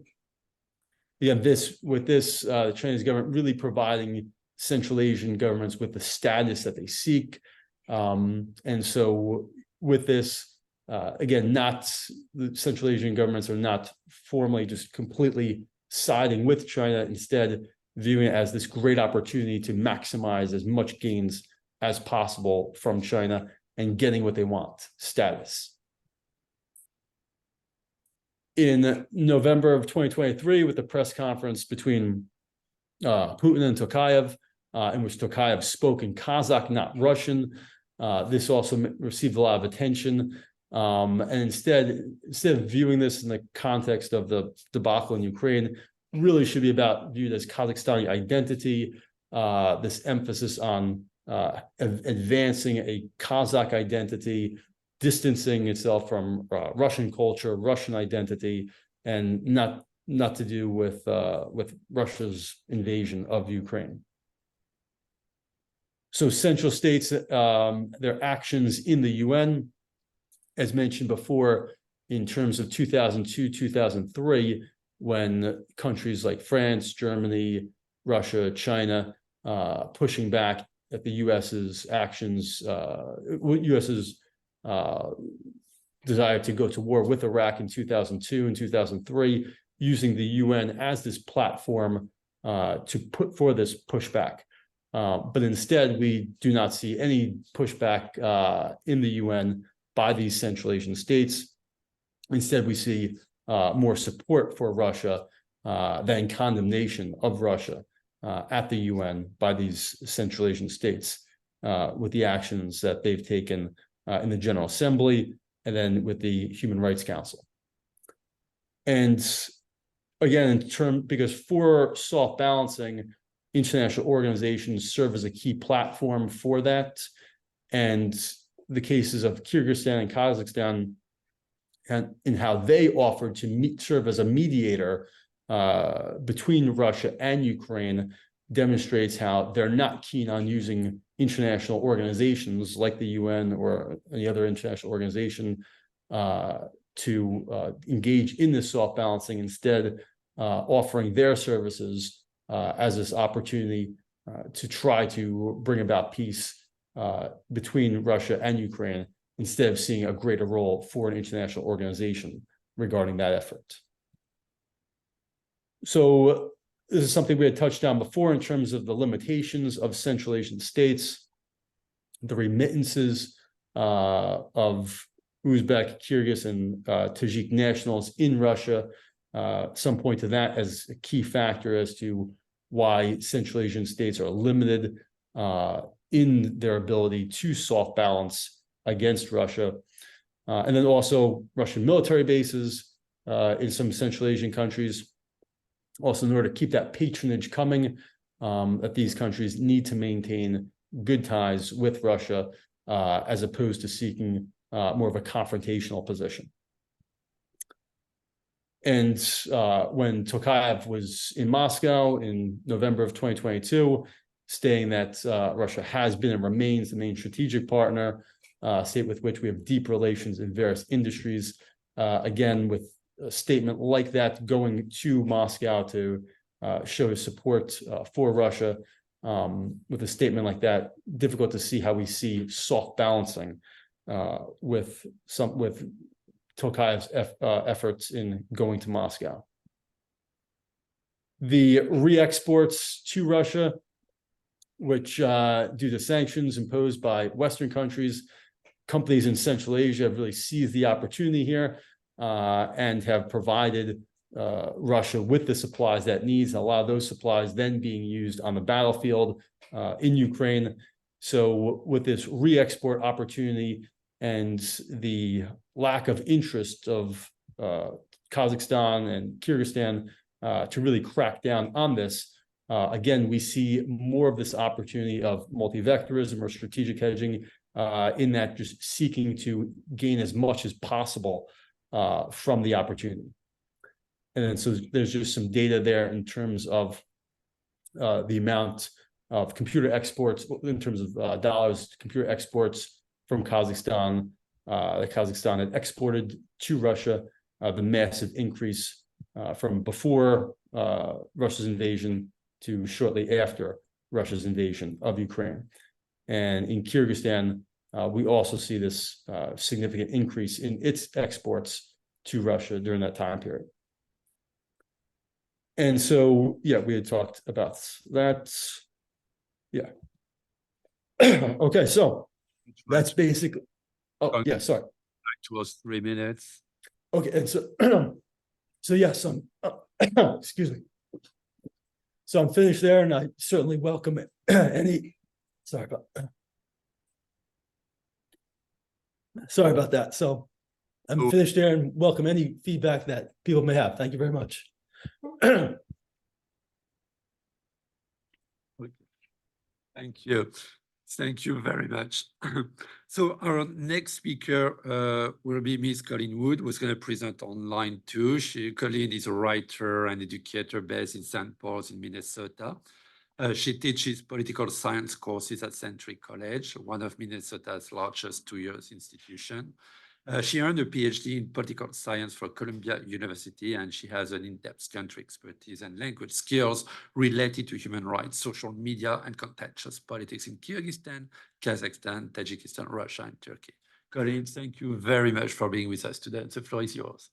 again, the Chinese government really providing Central Asian governments with the status that they seek. And so with this, again, the Central Asian governments are not formally just completely siding with China, instead viewing it as this great opportunity to maximize as much gains as possible from China and getting what they want, status. In November of 2023, with the press conference between Putin and Tokayev, in which Tokayev spoke in Kazakh, not Russian, this also received a lot of attention. And instead of viewing this in the context of the debacle in Ukraine, really should be viewed as Kazakhstani identity, this emphasis on advancing a Kazakh identity, distancing itself from Russian culture, Russian identity, and not to do with Russia's invasion of Ukraine. So central states, their actions in the UN, as mentioned before, in terms of 2002, 2003, when countries like France, Germany, Russia, China, pushing back at the US's actions, US's desire to go to war with Iraq in 2002 and 2003, using the UN as this platform to put for this pushback. But instead, we do not see any pushback in the UN by these Central Asian states. Instead, we see more support for Russia than condemnation of Russia at the UN by these Central Asian states with the actions that they've taken in the General Assembly and then with the Human Rights Council. And again, because for soft balancing, international organizations serve as a key platform for that. And the cases of Kyrgyzstan and Kazakhstan and in how they offered to serve as a mediator between Russia and Ukraine demonstrates how they're not keen on using international organizations like the UN or any other international organization to engage in this soft balancing, instead offering their services as this opportunity to try to bring about peace between Russia and Ukraine, instead of seeing a greater role for an international organization regarding that effort. So This is something we had touched on before in terms of the limitations of Central Asian states, the remittances of Uzbek, Kyrgyz, and Tajik nationals in Russia. Some point to that as a key factor as to why Central Asian states are limited in their ability to soft balance against Russia. And then also Russian military bases in some Central Asian countries. Also, in order to keep that patronage coming, that these countries need to maintain good ties with Russia as opposed to seeking more of a confrontational position. And when Tokayev was in Moscow in November of 2022, stating that Russia has been and remains the main strategic partner, state with which we have deep relations in various industries, again, with a statement like that going to Moscow to show his support for Russia, with a statement like that, difficult to see how we see soft balancing with Tokayev's efforts in going to Moscow. The re-exports to Russia, which due to sanctions imposed by Western countries, companies in Central Asia have really seized the opportunity here and have provided Russia with the supplies that it needs, and a lot of those supplies then being used on the battlefield in Ukraine. So with this re-export opportunity and the lack of interest of Kazakhstan and Kyrgyzstan to really crack down on this, again, we see more of this opportunity of multi-vectorism or strategic hedging in that just seeking to gain as much as possible from the opportunity. And then so there's just some data there in terms of the amount of computer exports, in terms of dollars, computer exports from Kazakhstan, that Kazakhstan had exported to Russia, the massive increase from before Russia's invasion to shortly after Russia's invasion of Ukraine. And in Kyrgyzstan, we also see this significant increase in its exports to Russia during that time period. And so, yeah, we had talked about that. Yeah. Okay, so that's basically, oh, yeah, sorry. It was 3 minutes. Okay, and so, so yes, excuse me. So I'm finished there, and I certainly welcome any, sorry about that. So I'm finished there and welcome any feedback that people may have. Thank you very much. Thank you. Thank you very much. So our next speaker will be Ms. Colleen Wood, who's going to present online too. Colleen is a writer and educator based in St. Paul's in Minnesota. She teaches political science courses at Century College, one of Minnesota's largest two-year institutions. She earned a PhD in political science from Columbia University, and she has an in-depth country expertise and language skills related to human rights, social media, and contentious politics in Kyrgyzstan, Kazakhstan, Tajikistan, Russia, and Turkey. Colleen, thank you very much for being with us today. The floor is yours.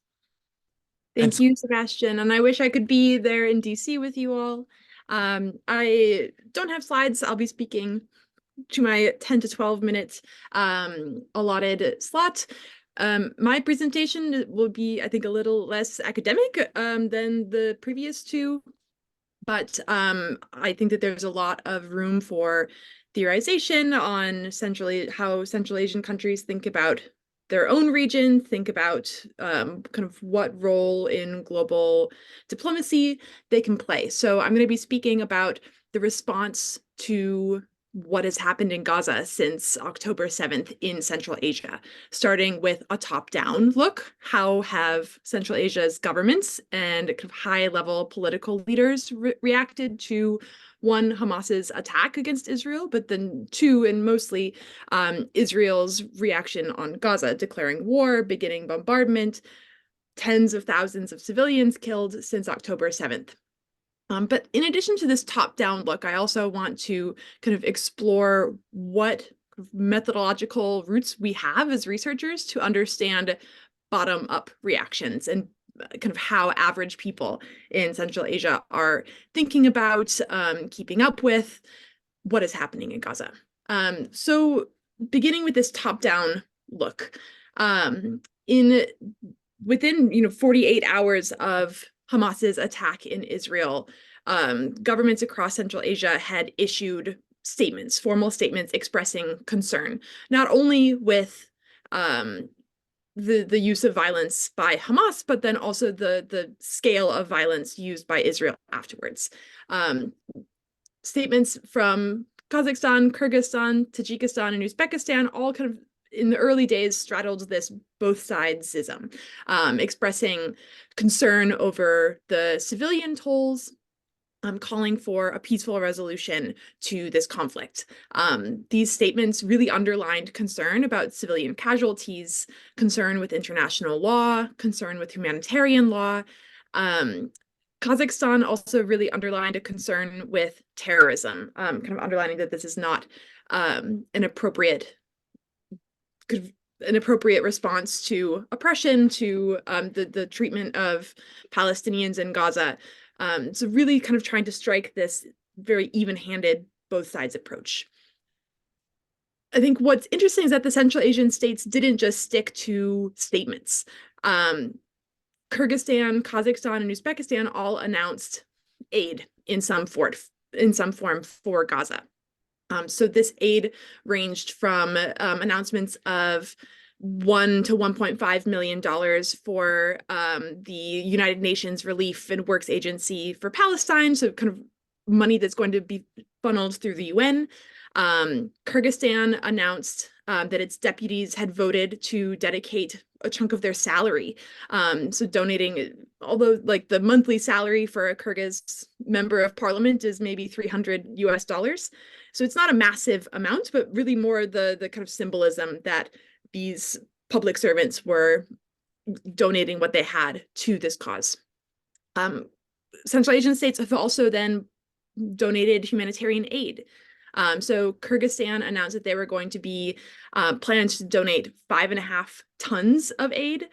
Thank you, Sebastian. And I wish I could be there in DC with you all. I don't have slides. I'll be speaking to my 10 to 12 minutes allotted slot. My presentation will be, I think, a little less academic than the previous two, but I think that there's a lot of room for theorization on how Central Asian countries think about their own region, think about kind of what role in global diplomacy they can play. So I'm going to be speaking about the response to what has happened in Gaza since October 7th in Central Asia, starting with a top-down look. How have Central Asia's governments and kind of high-level political leaders reacted to, one, Hamas's attack against Israel, but then two, and mostly Israel's reaction on Gaza, declaring war, beginning bombardment, tens of thousands of civilians killed since October 7th. But in addition to this top-down look, I also want to kind of explore what methodological roots we have as researchers to understand bottom-up reactions. And kind of how average people in Central Asia are thinking about, keeping up with what is happening in Gaza. So beginning with this top-down look, within 48 hours of Hamas's attack in Israel, governments across Central Asia had issued statements, formal statements expressing concern, not only with the use of violence by Hamas, but then also the scale of violence used by Israel afterwards. Statements from Kazakhstan, Kyrgyzstan, Tajikistan, and Uzbekistan all kind of in the early days straddled this both sidesism, expressing concern over the civilian tolls, calling for a peaceful resolution to this conflict. These statements really underlined concern about civilian casualties, concern with international law, concern with humanitarian law. Kazakhstan also really underlined a concern with terrorism, kind of underlining that this is not an appropriate response to oppression, to the treatment of Palestinians in Gaza. So really kind of trying to strike this very even-handed both sides approach. I think what's interesting is that the Central Asian states didn't just stick to statements. Kyrgyzstan, Kazakhstan, and Uzbekistan all announced aid in some form for Gaza. So this aid ranged from announcements of $1 to $1.5 million for the United Nations Relief and Works Agency for Palestine, so kind of money that's going to be funneled through the UN. Kyrgyzstan announced that its deputies had voted to dedicate a chunk of their salary. So donating, although like the monthly salary for a Kyrgyz member of parliament is maybe $300. So it's not a massive amount, but really more the kind of symbolism that these public servants were donating what they had to this cause. Central Asian states have also then donated humanitarian aid. So Kyrgyzstan announced that they were going to be planned to donate 5.5 tons of aid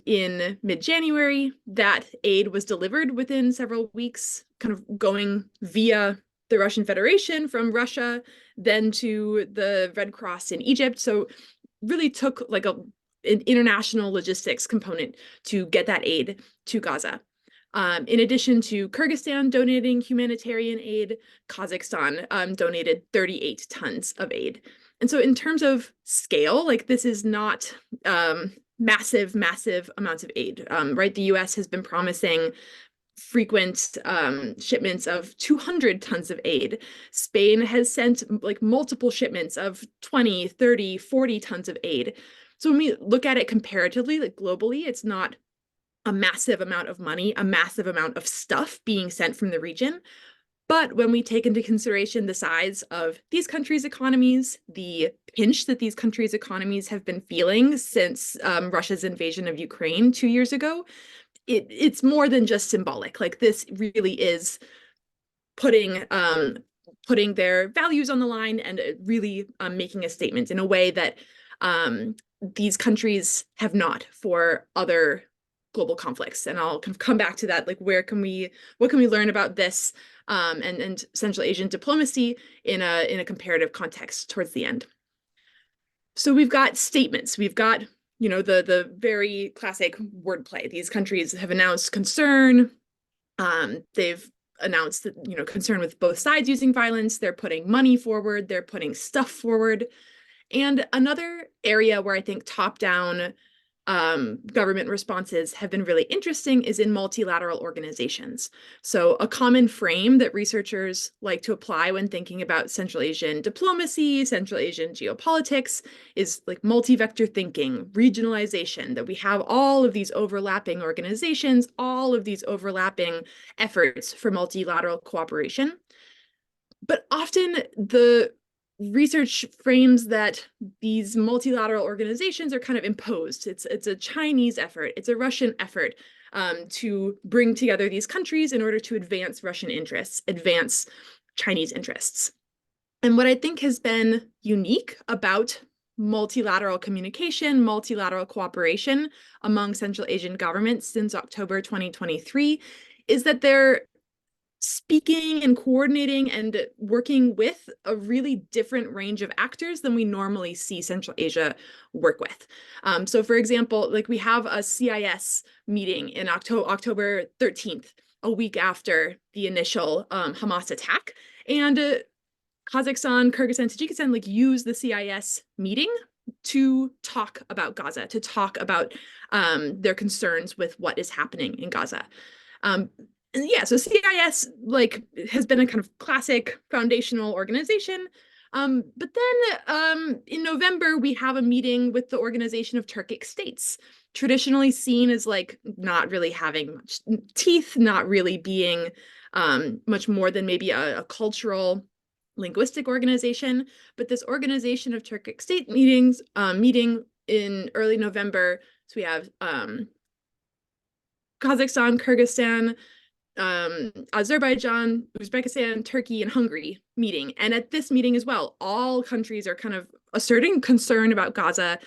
in mid-January. That aid was delivered within several weeks, kind of going via the Russian Federation from Russia, then to the Red Cross in Egypt. So really took like an international logistics component to get that aid to Gaza. In addition to Kyrgyzstan donating humanitarian aid, Kazakhstan donated 38 tons of aid. And so in terms of scale, like this is not massive amounts of aid, right? The US has been promising frequent shipments of 200 tons of aid. Spain has sent like multiple shipments of 20, 30, 40 tons of aid. So when we look at it comparatively, like globally, it's not a massive amount of money, a massive amount of stuff being sent from the region. But when we take into consideration the size of these countries' economies, the pinch that these countries' economies have been feeling since Russia's invasion of Ukraine 2 years ago, it's more than just symbolic. Like this really is putting their values on the line and really making a statement in a way that these countries have not for other global conflicts. And I'll kind of come back to that, like what can we learn about this and Central Asian diplomacy in a comparative context towards the end. So we've got statements, we've got the very classic wordplay. These countries have announced concern. They've announced that, concern with both sides using violence. They're putting money forward. They're putting stuff forward. And another area where I think top-down government responses have been really interesting is in multilateral organizations. So a common frame that researchers like to apply when thinking about Central Asian diplomacy, Central Asian geopolitics is like multi-vector thinking, regionalization, that we have all of these overlapping organizations, all of these overlapping efforts for multilateral cooperation. But often the research frames that these multilateral organizations are kind of imposed. It's a Chinese effort, it's a Russian effort to bring together these countries in order to advance Russian interests, advance Chinese interests. And what I think has been unique about multilateral communication, multilateral cooperation among Central Asian governments since October 2023 is that they're speaking and coordinating and working with a really different range of actors than we normally see Central Asia work with. So for example, like we have a CIS meeting in October 13th, a week after the initial Hamas attack. And Kazakhstan, Kyrgyzstan, Tajikistan like use the CIS meeting to talk about Gaza, to talk about their concerns with what is happening in Gaza. And yeah, so CIS like has been a kind of classic foundational organization. But then in November, we have a meeting with the Organization of Turkic States, traditionally seen as like not really having much teeth, not really being much more than maybe a cultural linguistic organization. But this Organization of Turkic State meeting in early November. So we have Kazakhstan, Kyrgyzstan, Azerbaijan, Uzbekistan, Turkey, and Hungary meeting. And at this meeting as well, all countries are kind of asserting concern about Gaza,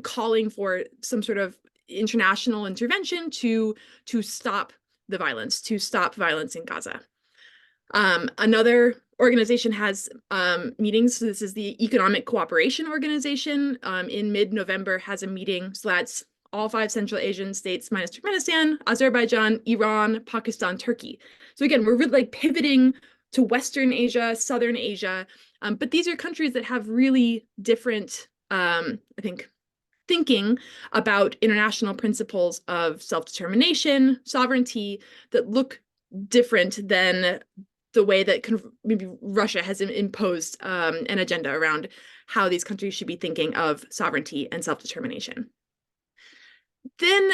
calling for some sort of international intervention to stop the violence, to stop violence in Gaza. Another organization has meetings. So this is the Economic Cooperation Organization. In mid-November has a meeting. So that's all 5 Central Asian states minus Turkmenistan, Azerbaijan, Iran, Pakistan, Turkey. So again, we're really like pivoting to Western Asia, Southern Asia, but these are countries that have really different, I think, thinking about international principles of self-determination, sovereignty that look different than the way that kind of maybe Russia has imposed an agenda around how these countries should be thinking of sovereignty and self-determination. Then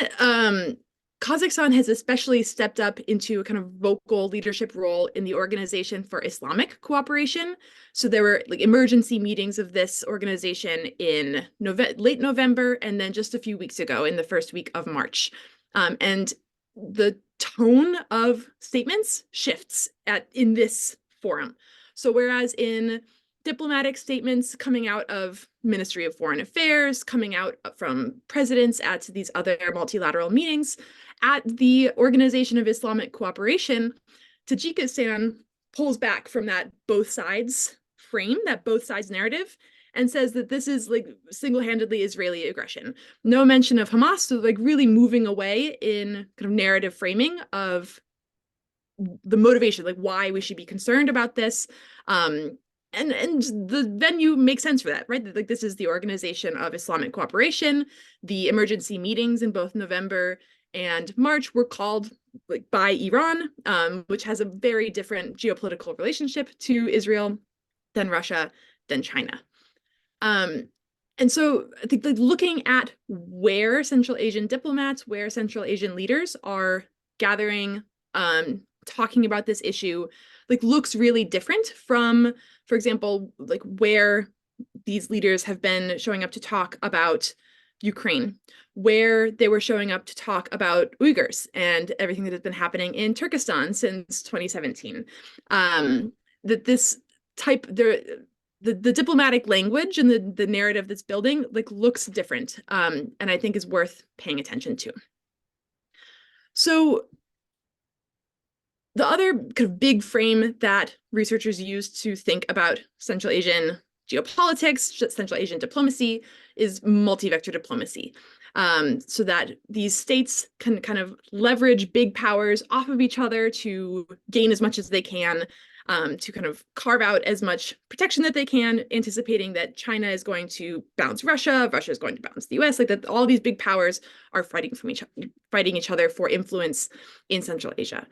Kazakhstan has especially stepped up into a kind of vocal leadership role in the Organization for Islamic Cooperation. So there were like emergency meetings of this organization in late November, and then just a few weeks ago in the first week of March. And the tone of statements shifts in this forum. So whereas in diplomatic statements coming out of Ministry of Foreign Affairs, coming out from presidents at these other multilateral meetings, at the Organization of Islamic Cooperation, Tajikistan pulls back from that both sides frame, that both sides narrative, and says that this is like single-handedly Israeli aggression. No mention of Hamas, so like really moving away in kind of narrative framing of the motivation, like why we should be concerned about this. And the venue makes sense for that, right? Like this is the Organization of Islamic Cooperation. The emergency meetings in both November and March were called like by Iran, which has a very different geopolitical relationship to Israel than Russia, than China. And so I think like looking at where Central Asian diplomats, where Central Asian leaders are gathering, talking about this issue, like looks really different from, for example, like where these leaders have been showing up to talk about Ukraine, where they were showing up to talk about Uyghurs and everything that has been happening in Turkestan since 2017. That this type, the diplomatic language and the narrative that's building like looks different, and I think is worth paying attention to. So the other kind of big frame that researchers use to think about Central Asian geopolitics, Central Asian diplomacy, is multi-vector diplomacy. So that these states can kind of leverage big powers off of each other to gain as much as they can, to kind of carve out as much protection that they can, anticipating that China is going to bounce Russia, Russia is going to bounce the US, like that all these big powers are fighting each other for influence in Central Asia.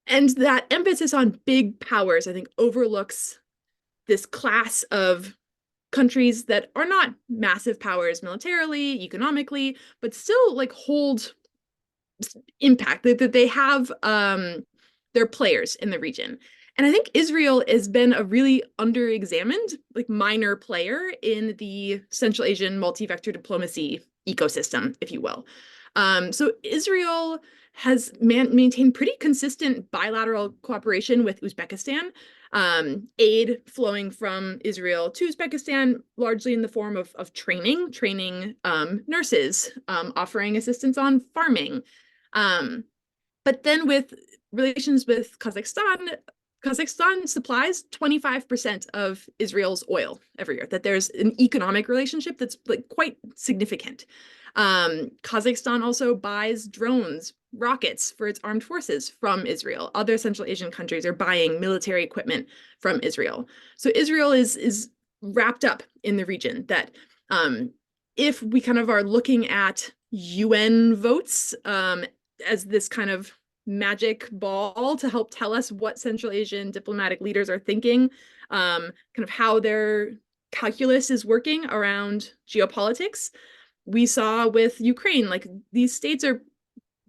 And that emphasis on big powers, I think, overlooks this class of countries that are not massive powers militarily, economically, but still like hold impact, that they have their players in the region. And I think Israel has been a really under-examined, like minor player in the Central Asian multi-vector diplomacy ecosystem, if you will. So Israel has maintained pretty consistent bilateral cooperation with Uzbekistan. aid flowing from Israel to Uzbekistan, largely in the form of training nurses, offering assistance on farming. But then with relations with Kazakhstan, Kazakhstan supplies 25% of Israel's oil every year, that there's an economic relationship that's like quite significant. Kazakhstan also buys drones, rockets for its armed forces from Israel. Other Central Asian countries are buying military equipment from Israel. So Israel is wrapped up in the region that if we kind of are looking at UN votes as this kind of magic ball to help tell us what Central Asian diplomatic leaders are thinking, kind of how their calculus is working around geopolitics. We saw with Ukraine, like these states are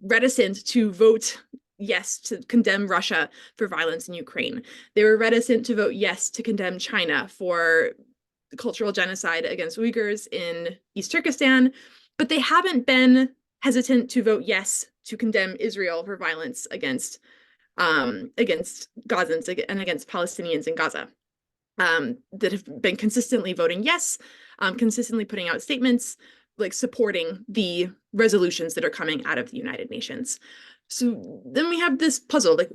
reticent to vote yes to condemn Russia for violence in Ukraine. They were reticent to vote yes to condemn China for cultural genocide against Uyghurs in East Turkestan, but they haven't been hesitant to vote yes to condemn Israel for violence against Gazans and against Palestinians in Gaza, that have been consistently voting yes, consistently putting out statements, like supporting the resolutions that are coming out of the United Nations. So then we have this puzzle, like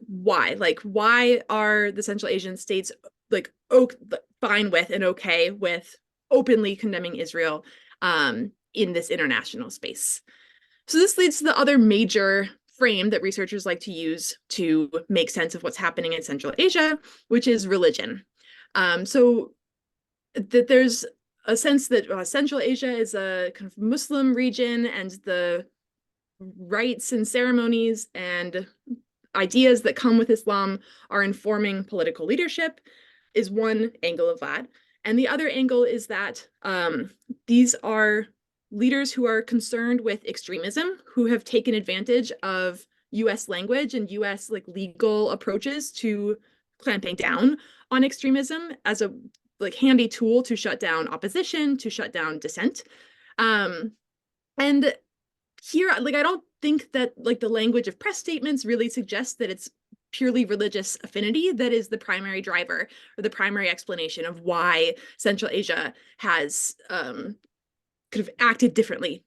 why are the Central Asian states like fine with and okay with openly condemning Israel in this international space? So this leads to the other major frame that researchers like to use to make sense of what's happening in Central Asia, which is religion. So that there's a sense that Central Asia is a kind of Muslim region, and the rites and ceremonies and ideas that come with Islam are informing political leadership is one angle of that. And the other angle is that these are leaders who are concerned with extremism, who have taken advantage of US language and US like legal approaches to clamping down on extremism as a like handy tool to shut down opposition, to shut down dissent. And here, like, I don't think that like the language of press statements really suggests that it's purely religious affinity that is the primary driver or the primary explanation of why Central Asia has kind of acted differently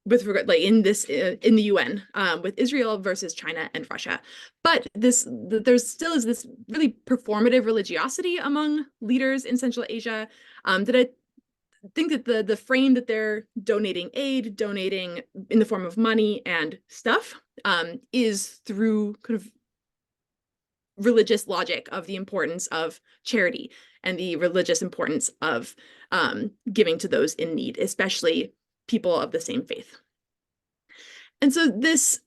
with regard, like in the UN with Israel versus China and Russia. But there's still is this really performative religiosity among leaders in Central Asia that I think that the frame that they're donating aid, donating in the form of money and stuff, is through kind of religious logic of the importance of charity and the religious importance of giving to those in need, especially people of the same faith. And so this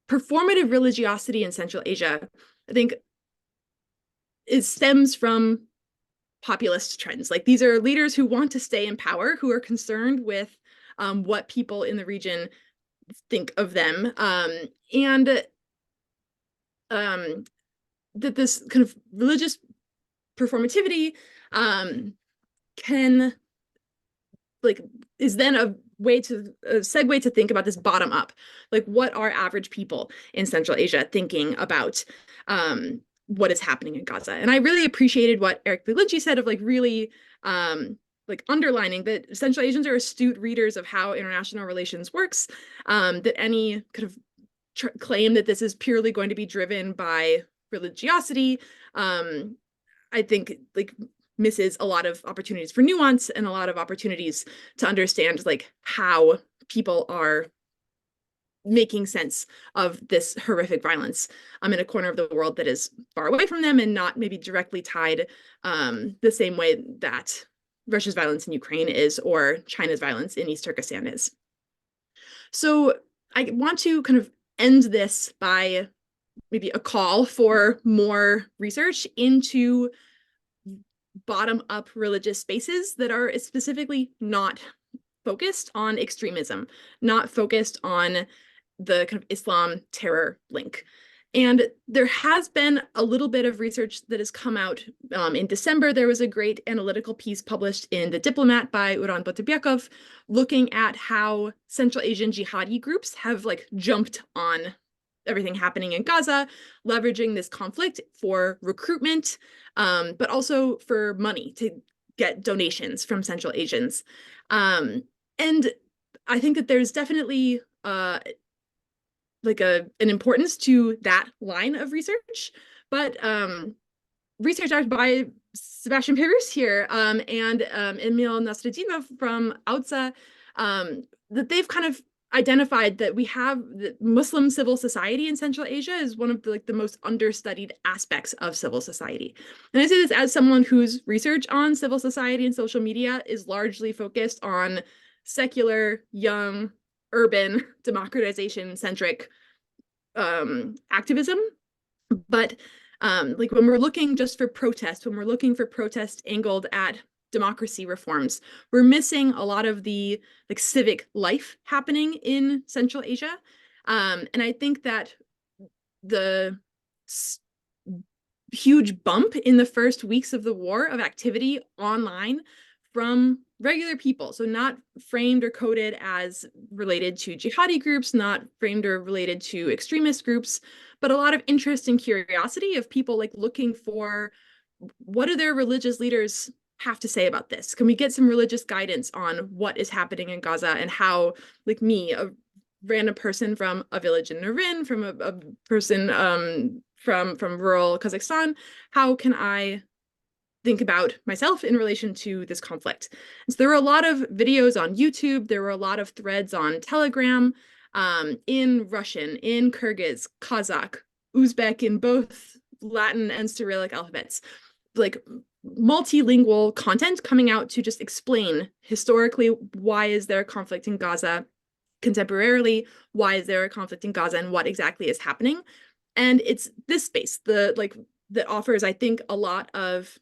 performative religiosity in Central Asia, I think, stems from populist trends. Like these are leaders who want to stay in power, who are concerned with what people in the region think of them, and that this kind of religious performativity can like is then a segue to think about this bottom up, like what are average people in Central Asia thinking about what is happening in Gaza. And I really appreciated what Eric McGlinchey said of like really like underlining that Central Asians are astute readers of how international relations works, that any kind of claim that this is purely going to be driven by religiosity, I think like misses a lot of opportunities for nuance and a lot of opportunities to understand like how people are making sense of this horrific violence in a corner of the world that is far away from them and not maybe directly tied the same way that Russia's violence in Ukraine is or China's violence in East Turkestan is. So I want to kind of end this by maybe a call for more research into bottom-up religious spaces that are specifically not focused on extremism, not focused on the kind of Islam terror link. And there has been a little bit of research that has come out. In December, there was a great analytical piece published in The Diplomat by Uran Botebyakov looking at how Central Asian jihadi groups have like jumped on everything happening in Gaza, leveraging this conflict for recruitment, but also for money to get donations from Central Asians. And I think that there's definitely like an importance to that line of research, but research by Sebastien Peyrouse here and Emil Nasreddinov from OUTSA, that they've kind of identified that we have the Muslim civil society in Central Asia is one of the most understudied aspects of civil society. And I say this as someone whose research on civil society and social media is largely focused on secular, young, urban, democratization-centric activism. But like when we're looking just for protest, when we're looking for protest angled at democracy reforms, we're missing a lot of the like civic life happening in Central Asia. And I think that the huge bump in the first weeks of the war of activity online from regular people, so not framed or coded as related to jihadi groups, not framed or related to extremist groups, but a lot of interest and curiosity of people like looking for what do their religious leaders have to say about this? Can we get some religious guidance on what is happening in Gaza and how, like me, a random person from a village in Narin, from a person from rural Kazakhstan, how can I think about myself in relation to this conflict? And so there were a lot of videos on YouTube, there were a lot of threads on Telegram, in Russian, in Kyrgyz, Kazakh, Uzbek, in both Latin and Cyrillic alphabets, like multilingual content coming out to just explain historically why is there a conflict in Gaza, contemporarily why is there a conflict in Gaza, and what exactly is happening. And it's this space that offers, I think, a lot of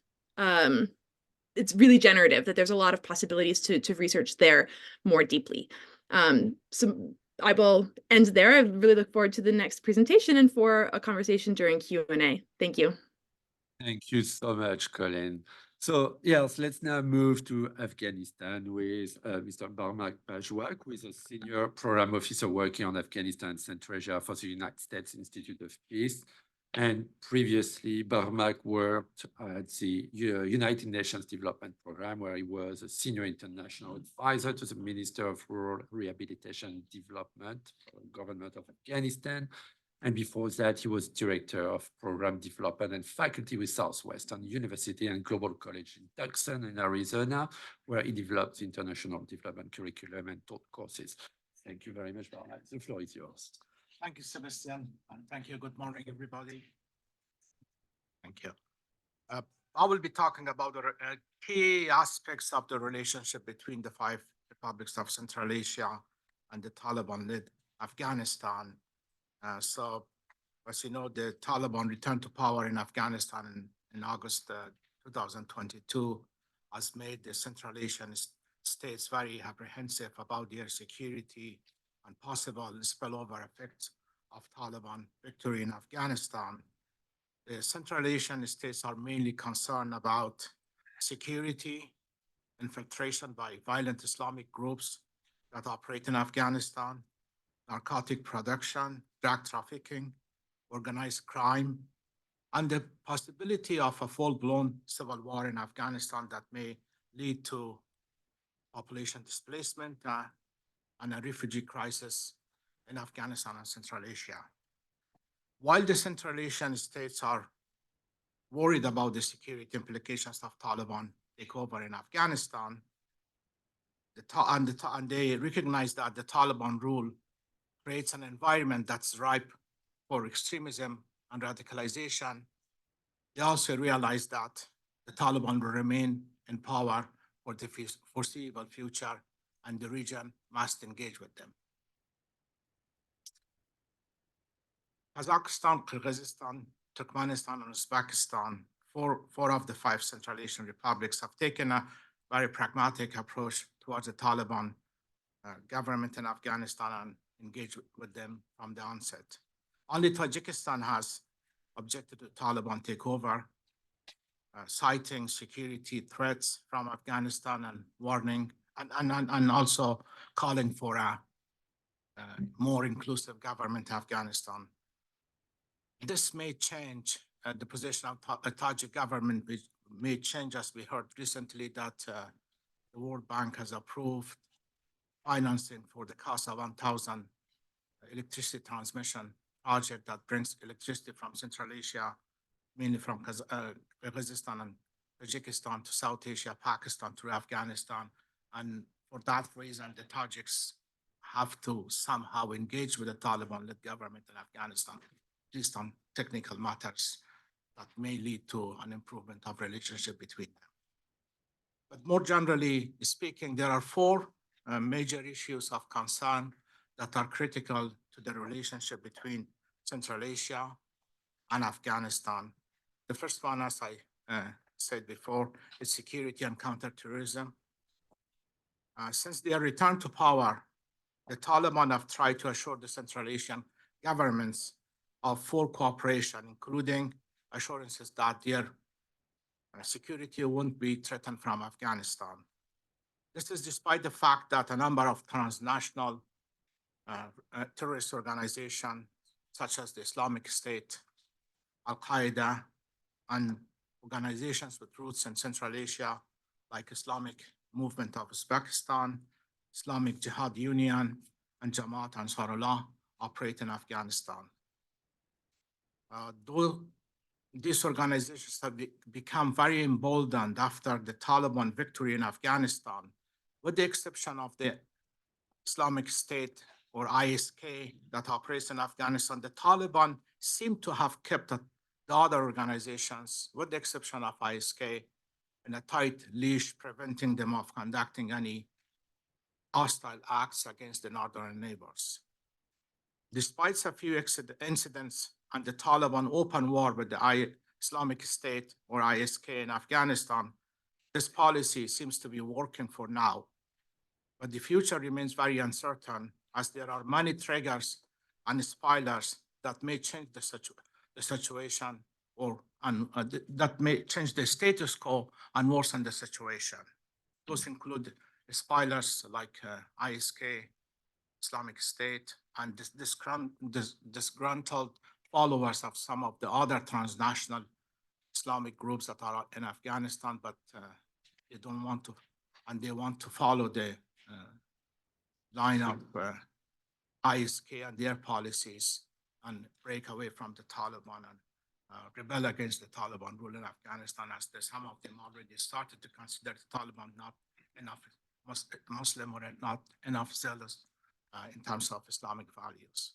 it's really generative, that there's a lot of possibilities to research there more deeply. So I will end there. I really look forward to the next presentation and for a conversation during Q&A. Thank you. Thank you so much, Colleen. So yes, let's now move to Afghanistan with Mr. Barmak Pazhwak, who is a senior program officer working on Afghanistan and Central Asia for the United States Institute of Peace. And previously, Barmak worked at the United Nations Development Program, where he was a senior international advisor to the Minister of Rural Rehabilitation and Development for the government of Afghanistan. And before that, he was director of program development and faculty with Southwestern University and Global College in Tucson in Arizona, where he developed the international development curriculum and taught courses. Thank you very much, Barmak. The floor is yours. Thank you, Sebastien, and thank you. Good morning, everybody. Thank you. I will be talking about the key aspects of the relationship between the 5 republics of Central Asia and the Taliban-led Afghanistan. So, as you know, the Taliban returned to power in Afghanistan in August 2022, has made the Central Asian states very apprehensive about their security and possible spillover effects of Taliban victory in Afghanistan. The Central Asian states are mainly concerned about security, infiltration by violent Islamic groups that operate in Afghanistan, narcotic production, drug trafficking, organized crime, and the possibility of a full-blown civil war in Afghanistan that may lead to population displacement and a refugee crisis in Afghanistan and Central Asia. While the Central Asian states are worried about the security implications of Taliban takeover in Afghanistan, and they recognize that the Taliban rule creates an environment that's ripe for extremism and radicalization, they also realize that the Taliban will remain in power for the foreseeable future, and the region must engage with them. Kazakhstan, Kyrgyzstan, Turkmenistan, and Uzbekistan, four of the 5 Central Asian republics, have taken a very pragmatic approach towards the Taliban government in Afghanistan and engaged with them from the onset. Only Tajikistan has objected to Taliban takeover, citing security threats from Afghanistan and warning and also calling for a more inclusive government in Afghanistan. This may change the position of the Tajik government, which may change, as we heard recently, that the World Bank has approved financing for the Casa 1000 electricity transmission project that brings electricity from Central Asia, mainly from Kazakhstan and Tajikistan, to South Asia, Pakistan, through Afghanistan. And for that reason, the Tajiks have to somehow engage with the Taliban-led government in Afghanistan, at least on technical matters that may lead to an improvement of relationship between them. But more generally speaking, there are four major issues of concern that are critical to the relationship between Central Asia and Afghanistan. The first one, as I said before, is security and counterterrorism. Since their return to power, the Taliban have tried to assure the Central Asian governments of full cooperation, including assurances that their security won't be threatened from Afghanistan. This is despite the fact that a number of transnational terrorist organizations, such as the Islamic State, Al-Qaeda, and organizations with roots in Central Asia, like Islamic Movement of Uzbekistan, Islamic Jihad Union, and Jamaat Ansarullah, operate in Afghanistan. Though these organizations have become very emboldened after the Taliban victory in Afghanistan, with the exception of the Islamic State or ISK that operates in Afghanistan, the Taliban seem to have kept the other organizations, with the exception of ISK, in a tight leash, preventing them of conducting any hostile acts against the northern neighbors. Despite a few incidents and the Taliban open war with the Islamic State or ISK in Afghanistan, this policy seems to be working for now. But the future remains very uncertain, as there are many triggers and spoilers that may change the situation or that may change the status quo and worsen the situation. Those include spoilers like ISK, Islamic State, and disgruntled followers of some of the other transnational Islamic groups that are in Afghanistan, but they don't want to, and they want to follow the line of ISK and their policies and break away from the Taliban and rebel against the Taliban rule in Afghanistan, as some of them already started to consider the Taliban not enough Muslim or not enough zealous in terms of Islamic values.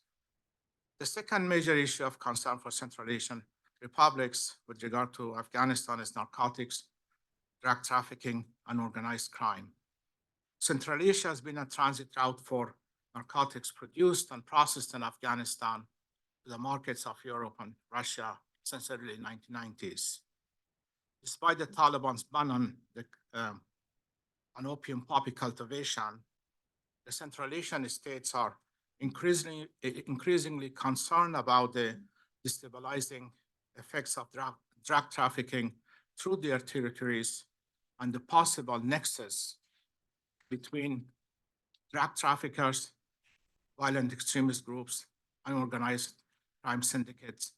The second major issue of concern for Central Asian republics with regard to Afghanistan is narcotics, drug trafficking, and organized crime. Central Asia has been a transit route for narcotics produced and processed in Afghanistan to the markets of Europe and Russia since the early 1990s. Despite the Taliban's ban on opium poppy cultivation, the Central Asian states are increasingly concerned about the destabilizing effects of drug trafficking through their territories and the possible nexus between drug traffickers, violent extremist groups, and organized crime syndicates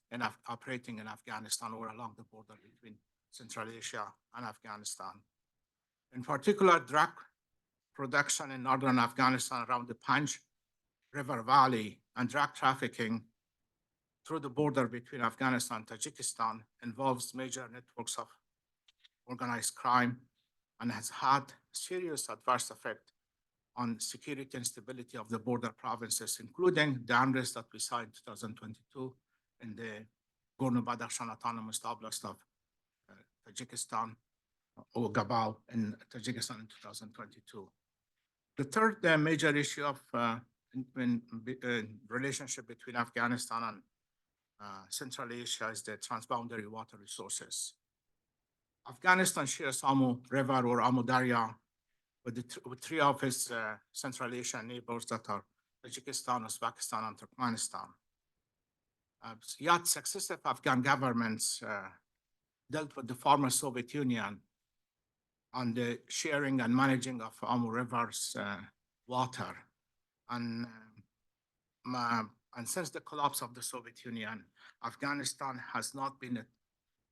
operating in Afghanistan or along the border between Central Asia and Afghanistan. In particular, drug production in northern Afghanistan around the Panj River Valley and drug trafficking through the border between Afghanistan and Tajikistan involves major networks of organized crime and has had serious adverse effect on security and stability of the border provinces, including the unrest that we saw in 2022 in the Gorno-Badakhshan Autonomous Oblast of Tajikistan, or Gabao in Tajikistan in 2022. The third major issue of relationship between Afghanistan and Central Asia is the transboundary water resources. Afghanistan shares Amu River or Amu Darya with three of its Central Asian neighbors that are Tajikistan, Uzbekistan, and Turkmenistan. Yet successive Afghan governments dealt with the former Soviet Union on the sharing and managing of Amu River's water. And And since the collapse of the Soviet Union, Afghanistan has not been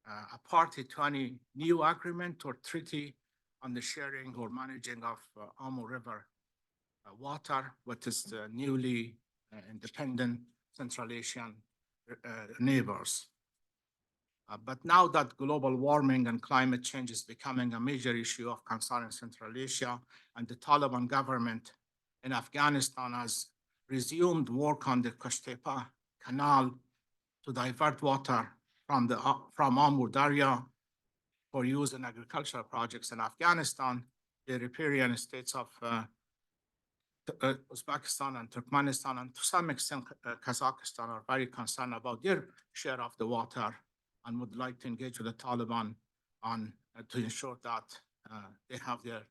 a party to any new agreement or treaty on the sharing or managing of Amur River water, which is the newly independent Central Asian neighbors. But now that global warming and climate change is becoming a major issue of concern in Central Asia, and the Taliban government in Afghanistan has resumed work on the Kashtepa Canal to divert water from Amur Darya for use in agricultural projects in Afghanistan, the riparian states of Uzbekistan and Turkmenistan, and to some extent Kazakhstan, are very concerned about their share of the water and would like to engage with the Taliban on to ensure that they have their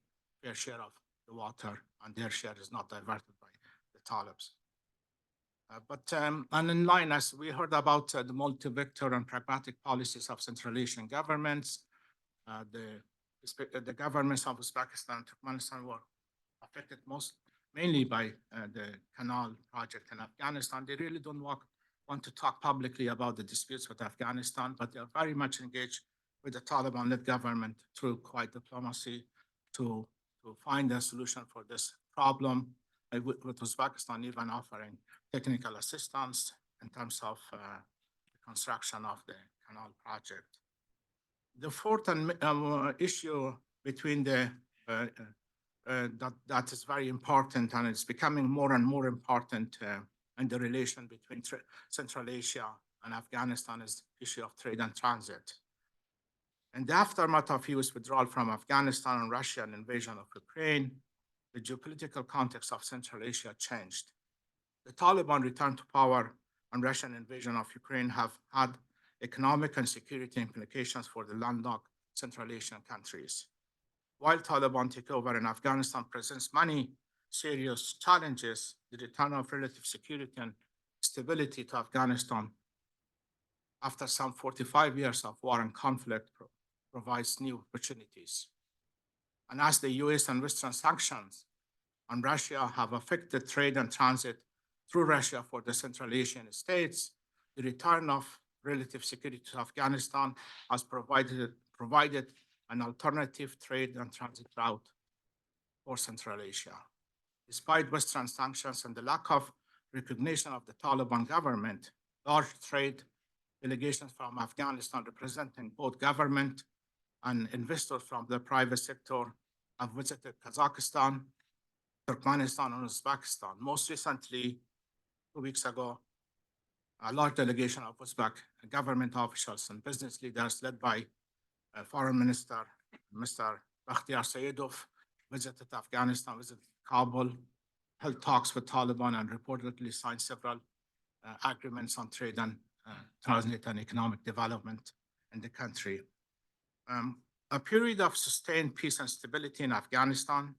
fair share of the water and their share is not diverted by the Talibs. And in line, as we heard about the multi-vector and pragmatic policies of Central Asian governments, the governments of Uzbekistan and Turkmenistan were affected mainly by the canal project in Afghanistan. They really don't want to talk publicly about the disputes with Afghanistan, but they are very much engaged with the Taliban-led government through quiet diplomacy to find a solution for this problem, with Uzbekistan even offering technical assistance in terms of the construction of the canal project. The fourth issue between the that is very important, and it's becoming more and more important in the relation between Central Asia and Afghanistan, is the issue of trade and transit. In the aftermath of US withdrawal from Afghanistan and Russian invasion of Ukraine, the geopolitical context of Central Asia changed. The Taliban return to power and Russian invasion of Ukraine have had economic and security implications for the landlocked Central Asian countries. While Taliban takeover in Afghanistan presents many serious challenges, the return of relative security and stability to Afghanistan after some 45 years of war and conflict provides new opportunities. And as the US and Western sanctions on Russia have affected trade and transit through Russia for the Central Asian states, the return of relative security to Afghanistan has provided an alternative trade and transit route for Central Asia. Despite Western sanctions and the lack of recognition of the Taliban government, large trade delegations from Afghanistan representing both government and investors from the private sector have visited Kazakhstan, Turkmenistan, and Uzbekistan. Most recently, 2 weeks ago, a large delegation of Uzbek government officials and business leaders led by Foreign Minister Mr. Bakhtiar Sayedov visited Afghanistan, visited Kabul, held talks with Taliban, and reportedly signed several agreements on trade and transit and economic development in the country. A period of sustained peace and stability in Afghanistan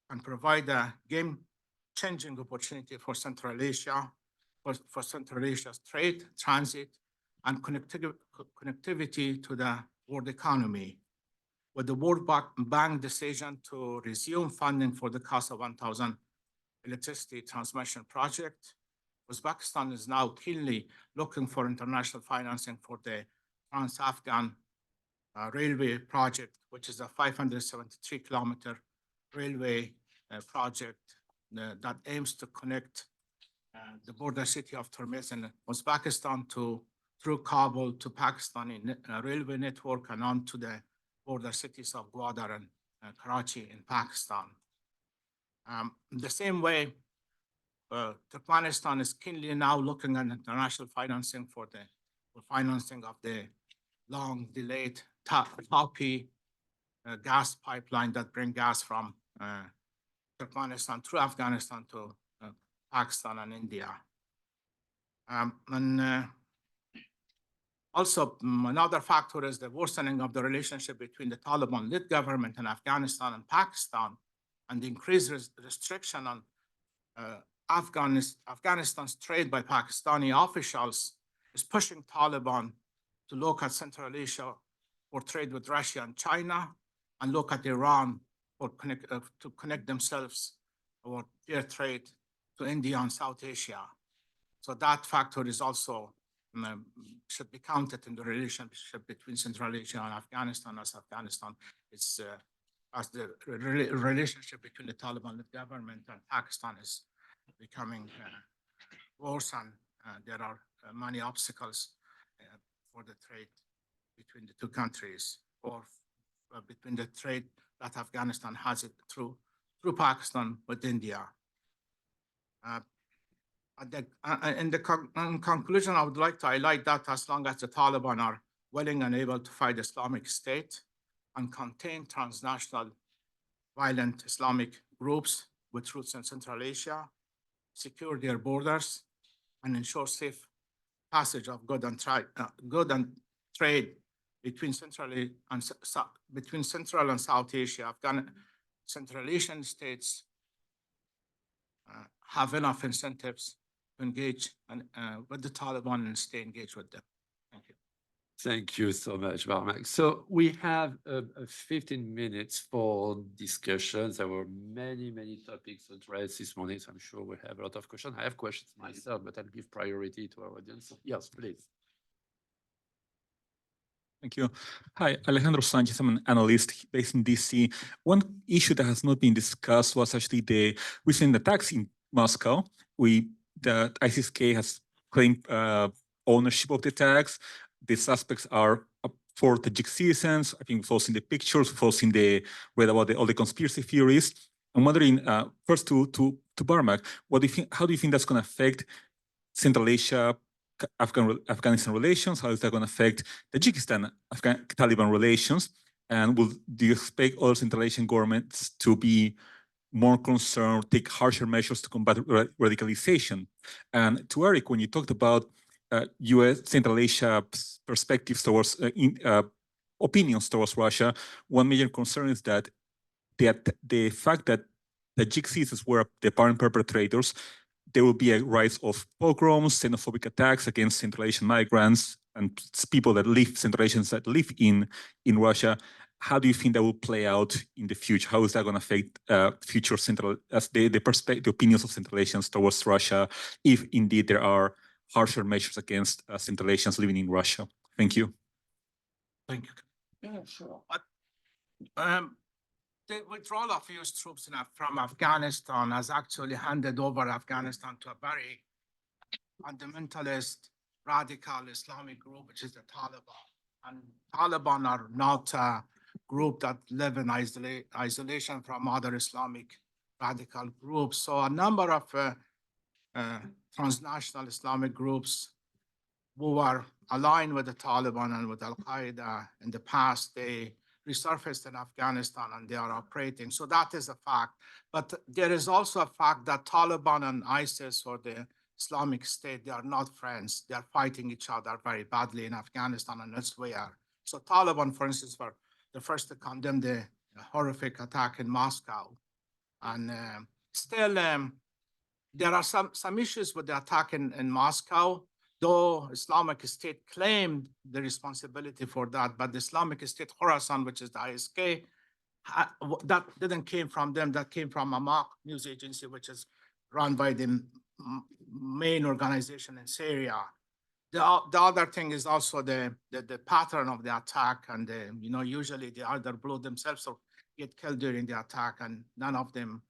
can provide a game-changing opportunity for Central Asia, for Central Asia's trade, transit, and connectivity to the world economy. With the World Bank decision to resume funding for the Casa 1000 electricity transmission project, Uzbekistan is now keenly looking for international financing for the Trans-Afghan railway project, which is a 573-kilometer railway project that aims to connect the border city of Turmiz in Uzbekistan through Kabul to Pakistani railway network and on to the border cities of Gwadar and Karachi in Pakistan. The same way, Turkmenistan is keenly now looking at international financing for financing of the long-delayed Tapi gas pipeline that bring gas from Turkmenistan through Afghanistan to Pakistan and India. Also, another factor is the worsening of the relationship between the Taliban-led government in Afghanistan and Pakistan, and the increased restriction on Afghanistan's trade by Pakistani officials is pushing Taliban to look at Central Asia for trade with Russia and China, and look at Iran for to connect themselves or their trade to India and South Asia. So that factor is also should be counted in the relationship between Central Asia and Afghanistan, as Afghanistan is as the relationship between the Taliban government and Pakistan is becoming worse, and there are many obstacles for the trade between the two countries, or between the trade that Afghanistan has it through Pakistan with India. In conclusion, I would like to highlight that as long as the Taliban are willing and able to fight Islamic State and contain transnational violent Islamic groups with roots in Central Asia, secure their borders, and ensure safe passage of good and trade between Central and South Asia. Central Asian states have enough incentives to engage with the Taliban and stay engaged with them. Thank you. Thank you so much, Barmak. So we have 15 minutes for discussions. There were many topics addressed this morning, so I'm sure we'll have a lot of questions. I have questions myself, but I'll give priority to our audience. Yes, please. Thank you. Hi, Alejandro Sanchez. I'm an analyst based in DC. One issue that has not been discussed was actually the recent attacks in Moscow. The ISIS-K has claimed ownership of the attacks. The suspects are for Tajik citizens. I think we've all seen the pictures, we've all seen read about all the conspiracy theories. I'm wondering, first to Barmak, how do you think that's going to affect Central Asia, Afghanistan relations? How is that going to affect Tajikistan, Taliban relations? And do you expect other Central Asian governments to be more concerned, take harsher measures to combat radicalization? And to Eric, when you talked about U.S. Central Asia perspectives towards opinions towards Russia, one major concern is that the fact that Tajik citizens were the apparent perpetrators, there will be a rise of pogroms, xenophobic attacks against Central Asian migrants and people that live, Central Asians that live in Russia. How do you think that will play out in the future? How is that going to affect future the opinions of Central Asians towards Russia, if indeed there are harsher measures against Central Asians living in Russia? Thank you. Thank you. Yeah, sure. The withdrawal of US troops from Afghanistan has actually handed over Afghanistan to a very fundamentalist, radical Islamic group, which is the Taliban. And Taliban are not a group that live in isolation from other Islamic radical groups. So a number of transnational Islamic groups who are aligned with the Taliban and with Al-Qaeda in the past, they resurfaced in Afghanistan and they are operating. So that is a fact. But there is also a fact that Taliban and ISIS, or the Islamic State, they are not friends. They are fighting each other very badly in Afghanistan and elsewhere. So Taliban, for instance, were the first to condemn the horrific attack in Moscow. And still, there are some issues with the attack in Moscow, though Islamic State claimed the responsibility for that, but the Islamic State Khorasan, which is the ISK, that didn't came from them, that came from a mock news agency, which is run by the main organization in Syria. The other thing is also the pattern of the attack, and usually they either blow themselves or get killed during the attack, and none of them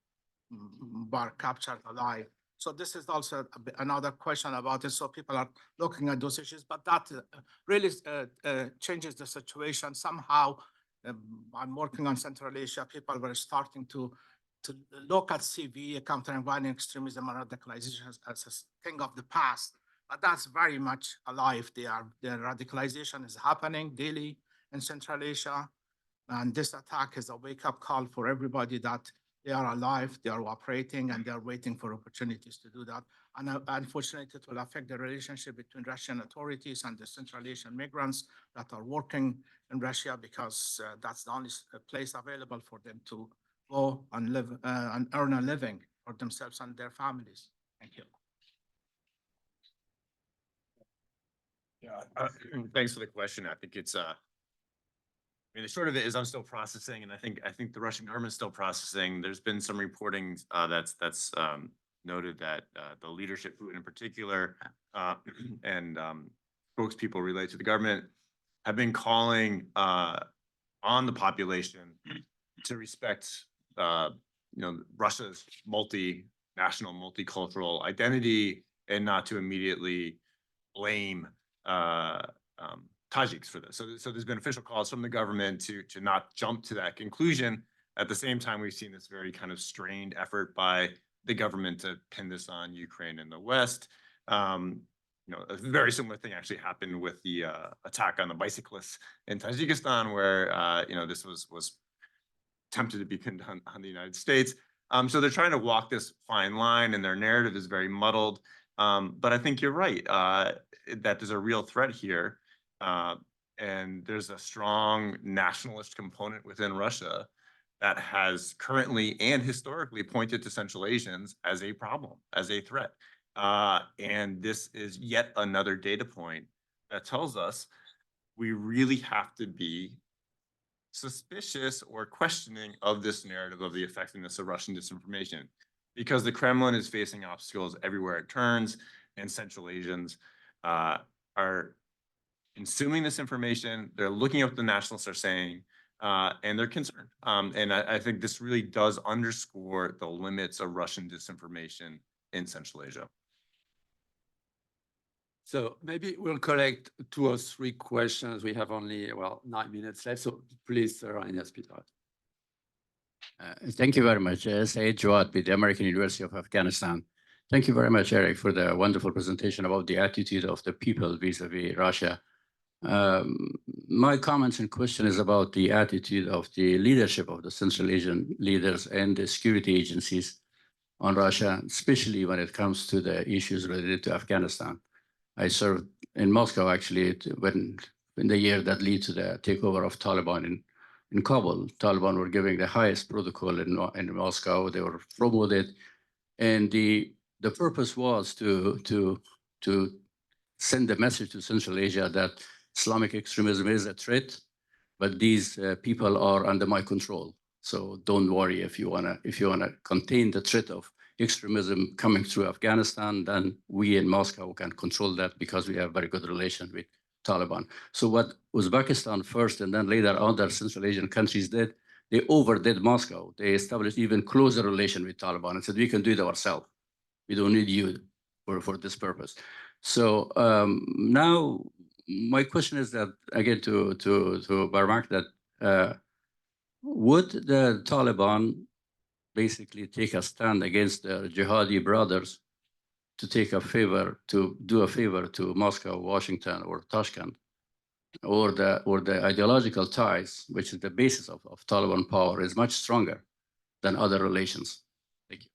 were captured alive. So this is also another question about it. So people are looking at those issues, but that really changes the situation. Somehow, I'm working on Central Asia. People were starting to look at CV, countering violent extremism and radicalization, as a thing of the past. But that's very much alive. The radicalization is happening daily in Central Asia. And this attack is a wake-up call for everybody that they are alive, they are operating, and they are waiting for opportunities to do that. And unfortunately, it will affect the relationship between Russian authorities and the Central Asian migrants that are working in Russia, because that's the only place available for them to go and live and earn a living for themselves and their families. Thank you. Yeah, thanks for the question. I think it's the short of it is I'm still processing, and I think the Russian government's still processing. There's been some reporting that's noted that the leadership, Putin in particular, and spokespeople related to the government have been calling on the population to respect, Russia's multinational, multicultural identity, and not to immediately blame Tajiks for this. So there's been official calls from the government to not jump to that conclusion. At the same time, we've seen this very kind of strained effort by the government to pin this on Ukraine and the West. A very similar thing actually happened with the attack on the bicyclists in Tajikistan, where this was attempted to be pinned on the United States. So they're trying to walk this fine line, and their narrative is very muddled. But I think you're right that there's a real threat here, and there's a strong nationalist component within Russia that has currently and historically pointed to Central Asians as a problem, as a threat. And this is yet another data point that tells us we really have to be suspicious or questioning of this narrative of the effectiveness of Russian disinformation, because the Kremlin is facing obstacles everywhere it turns, and Central Asians are consuming this information. They're looking at what the nationalists are saying, and they're concerned. And I think this really does underscore the limits of Russian disinformation in Central Asia. So maybe we'll collect 2 or 3 questions. We have only, 9 minutes left. So please, Sir Ines Peter. Thank you very much. Saeed Jawad with the American University of Afghanistan. Thank you very much, Eric, for the wonderful presentation about the attitude of the people vis-a-vis Russia. My comments and question is about the attitude of the leadership of the Central Asian leaders and the security agencies on Russia, especially when it comes to the issues related to Afghanistan. I served in Moscow, actually, in the year that led to the takeover of Taliban in Kabul. Taliban were giving the highest protocol in Moscow. They were promoted. And the purpose was to send a message to Central Asia that Islamic extremism is a threat, but these people are under my control. So don't worry, if you wanna contain the threat of extremism coming through Afghanistan, then we in Moscow can control that because we have very good relation with Taliban. So what Uzbekistan first and then later other Central Asian countries did, they overdid Moscow. They established even closer relation with Taliban and said, we can do it ourselves. We don't need you for this purpose. So now my question is that, again, to Barmak, that would the Taliban basically take a stand against the jihadi brothers to do a favor to Moscow, Washington, or Tashkent, or the ideological ties, which is the basis of Taliban power, is much stronger than other relations? Thank you.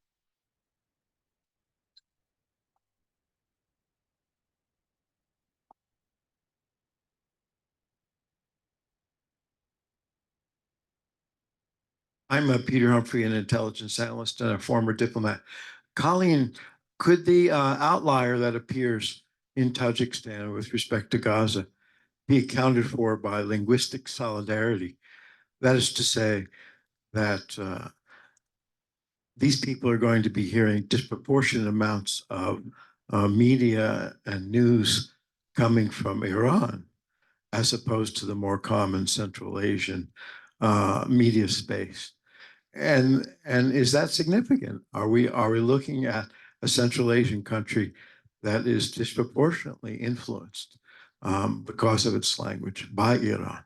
I'm Peter Humphrey, an intelligence analyst and a former diplomat. Colleen, could the outlier that appears in Tajikistan with respect to Gaza be accounted for by linguistic solidarity? That is to say that these people are going to be hearing disproportionate amounts of media and news coming from Iran, as opposed to the more common Central Asian media space. And is that significant? Are we looking at a Central Asian country that is disproportionately influenced because of its language by Iran?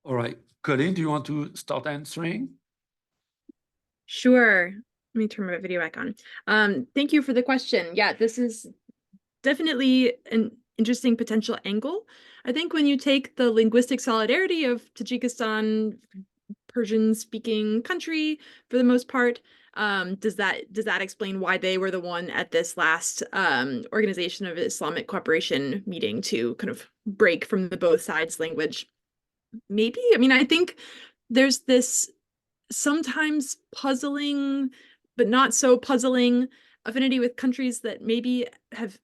All right, Colleen, do you want to start answering? Sure. Let me turn my video back on. Thank you for the question. Yeah, this is definitely an interesting potential angle. I think when you take the linguistic solidarity of Tajikistan, Persian-speaking country for the most part, does that explain why they were the one at this last Organization of Islamic Cooperation meeting to kind of break from the both sides language? Maybe. I mean, I think there's this sometimes puzzling, but not so puzzling affinity with countries that maybe have,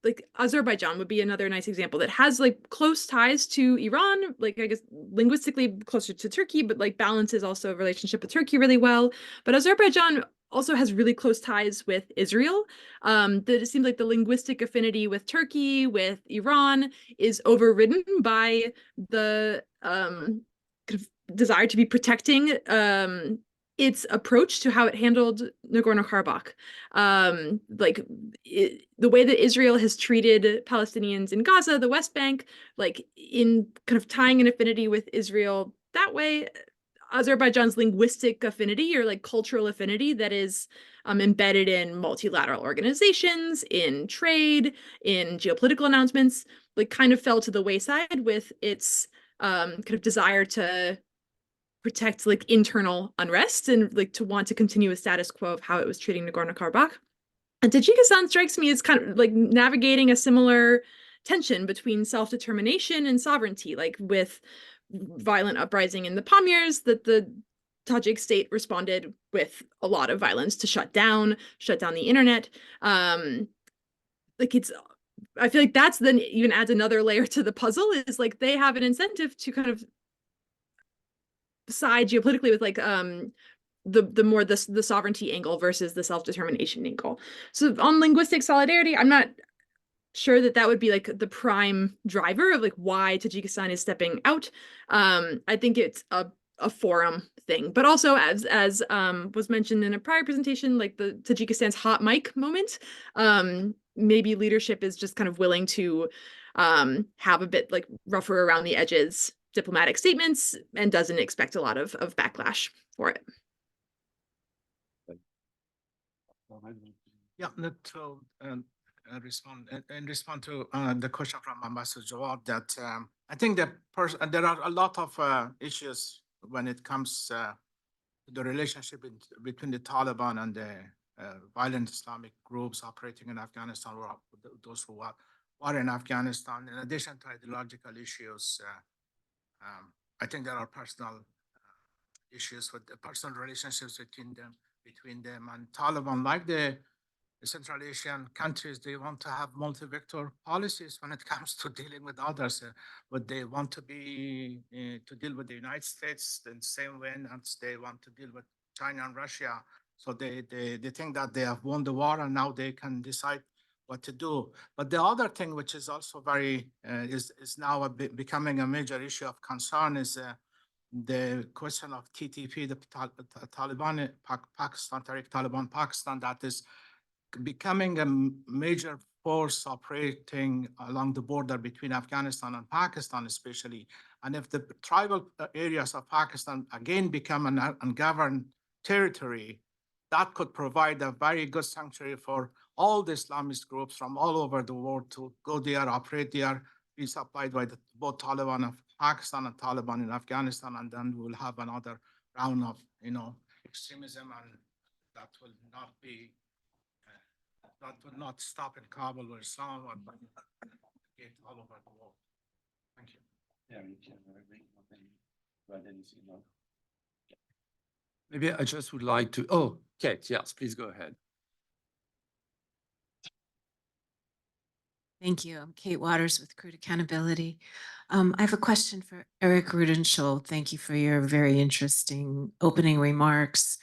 like Azerbaijan would be another nice example, that has like close ties to Iran, like I guess linguistically closer to Turkey, but like balances also a relationship with Turkey really well. But Azerbaijan also has really close ties with Israel. That it seems like the linguistic affinity with Turkey, with Iran, is overridden by the kind of desire to be protecting its approach to how it handled Nagorno-Karabakh. The way that Israel has treated Palestinians in Gaza, the West Bank, like in kind of tying an affinity with Israel that way, Azerbaijan's linguistic affinity or like cultural affinity that is embedded in multilateral organizations, in trade, in geopolitical announcements, like kind of fell to the wayside with its kind of desire to protect like internal unrest and like to want to continue a status quo of how it was treating Nagorno-Karabakh. And Tajikistan strikes me as kind of like navigating a similar tension between self-determination and sovereignty, like with violent uprising in the Pamirs that the Tajik state responded with a lot of violence to shut down the internet. Like I feel like that's then even adds another layer to the puzzle, is like they have an incentive to kind of side geopolitically with like the sovereignty angle versus the self-determination angle. So on linguistic solidarity, I'm not sure that would be like the prime driver of like why Tajikistan is stepping out. I think it's a forum thing, but also as was mentioned in a prior presentation, like the Tajikistan's hot mic moment, maybe leadership is just kind of willing to have a bit like rougher around the edges diplomatic statements and doesn't expect a lot of backlash for it. Yeah, to respond to the question from Ambassador Jawad, that I think that there are a lot of issues when it comes to the relationship between the Taliban and the violent Islamic groups operating in Afghanistan, or those who are in Afghanistan. In addition to ideological issues, I think there are personal issues with the personal relationships between them and Taliban. Like the Central Asian countries, they want to have multi-vector policies when it comes to dealing with others, but they want to be to deal with the United States in the same way as they want to deal with China and Russia. So they think that they have won the war and now they can decide what to do. But the other thing, which is also very is now becoming a major issue of concern, is the question of TTP, the Taliban Pakistan, Tariq Taliban Pakistan, that is becoming a major force operating along the border between Afghanistan and Pakistan, especially. And if the tribal areas of Pakistan again become an ungoverned territory, that could provide a very good sanctuary for all the Islamist groups from all over the world to go there, operate there, be supplied by both Taliban of Pakistan and Taliban in Afghanistan, and then we'll have another round of extremism, and that will not be that will not stop in Kabul or Islamabad, but all over the world. Thank you. Maybe I just would like to, oh, Kate, yes, please go ahead. Thank you. I'm Kate Waters with Crude Accountability. I have a question for Eric Rudenshiold. Thank you for your very interesting opening remarks.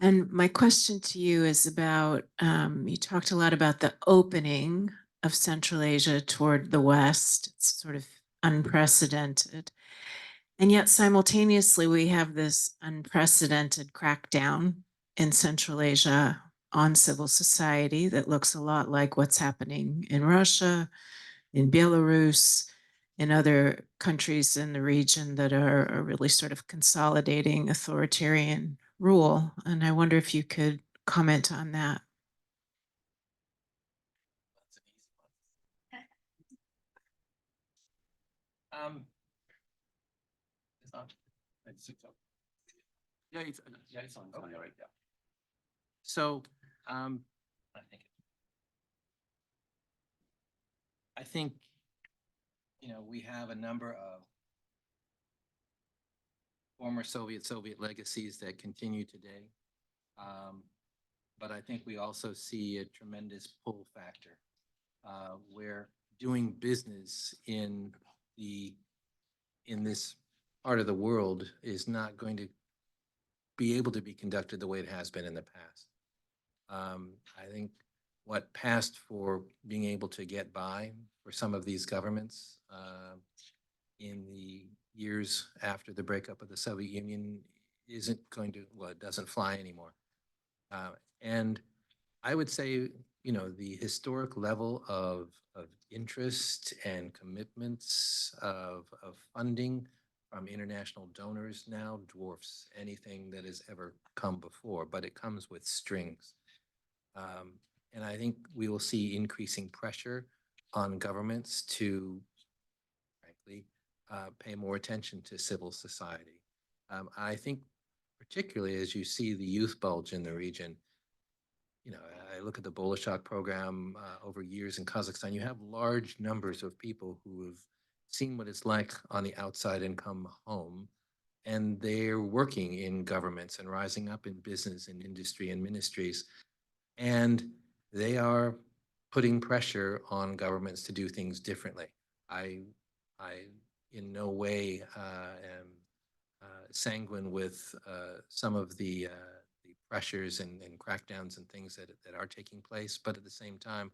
And my question to you is about, you talked a lot about the opening of Central Asia toward the West. It's sort of unprecedented. And yet simultaneously, we have this unprecedented crackdown in Central Asia on civil society that looks a lot like what's happening in Russia, in Belarus, in other countries in the region that are really sort of consolidating authoritarian rule. And I wonder if you could comment on that. It's on right now. So I think we have a number of former Soviet legacies that continue today. But I think we also see a tremendous pull factor where doing business in this part of the world is not going to be able to be conducted the way it has been in the past. I think what passed for being able to get by for some of these governments in the years after the breakup of the Soviet Union isn't going to, well, it doesn't fly anymore. And I would say, you know, the historic level of interest and commitments of funding from international donors now dwarfs anything that has ever come before, but it comes with strings. And I think we will see increasing pressure on governments to, frankly, pay more attention to civil society. I think particularly as you see the youth bulge in the region, you know, I look at the Bolshak program over years in Kazakhstan, you have large numbers of people who have seen what it's like on the outside and come home, and they're working in governments and rising up in business and industry and ministries, and they are putting pressure on governments to do things differently. I in no way am sanguine with some of the pressures and crackdowns and things that are taking place, but at the same time,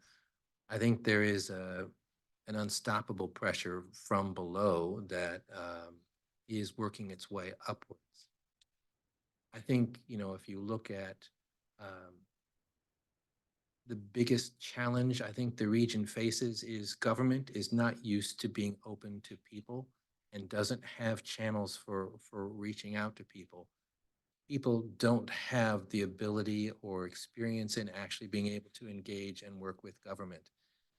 I think there is an unstoppable pressure from below that is working its way upwards. I think, you know, if you look at the biggest challenge I think the region faces is government is not used to being open to people and doesn't have channels for reaching out to people. People don't have the ability or experience in actually being able to engage and work with government.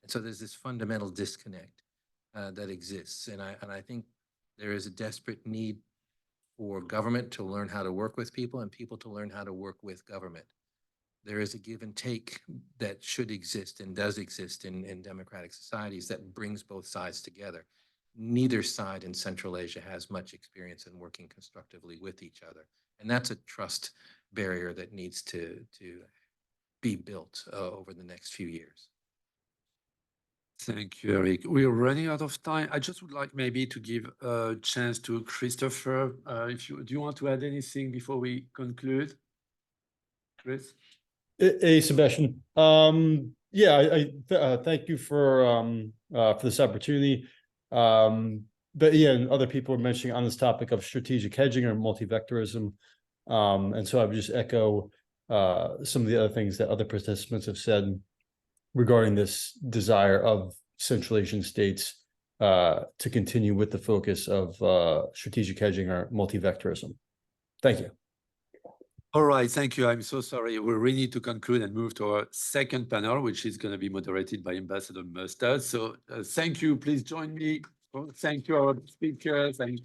And so there's this fundamental disconnect that exists. And I think there is a desperate need for government to learn how to work with people and people to learn how to work with government. There is a give and take that should exist and does exist in democratic societies that brings both sides together. Neither side in Central Asia has much experience in working constructively with each other. And that's a trust barrier that needs to be built over the next few years. Thank you, Eric. We're running out of time. I just would like maybe to give a chance to Christopher. Do you want to add anything before we conclude? Chris? Hey, Sebastien. Yeah, I thank you for this opportunity. But yeah, and other people are mentioning on this topic of strategic hedging or multi-vectorism. And so I would just echo some of the other things that other participants have said regarding this desire of Central Asian states to continue with the focus of strategic hedging or multi-vectorism. Thank you. All right, thank you. I'm so sorry. We really need to conclude and move to our second panel, which is going to be moderated by Ambassador Mustard. So thank you. Please join me. Thank you, our speakers. And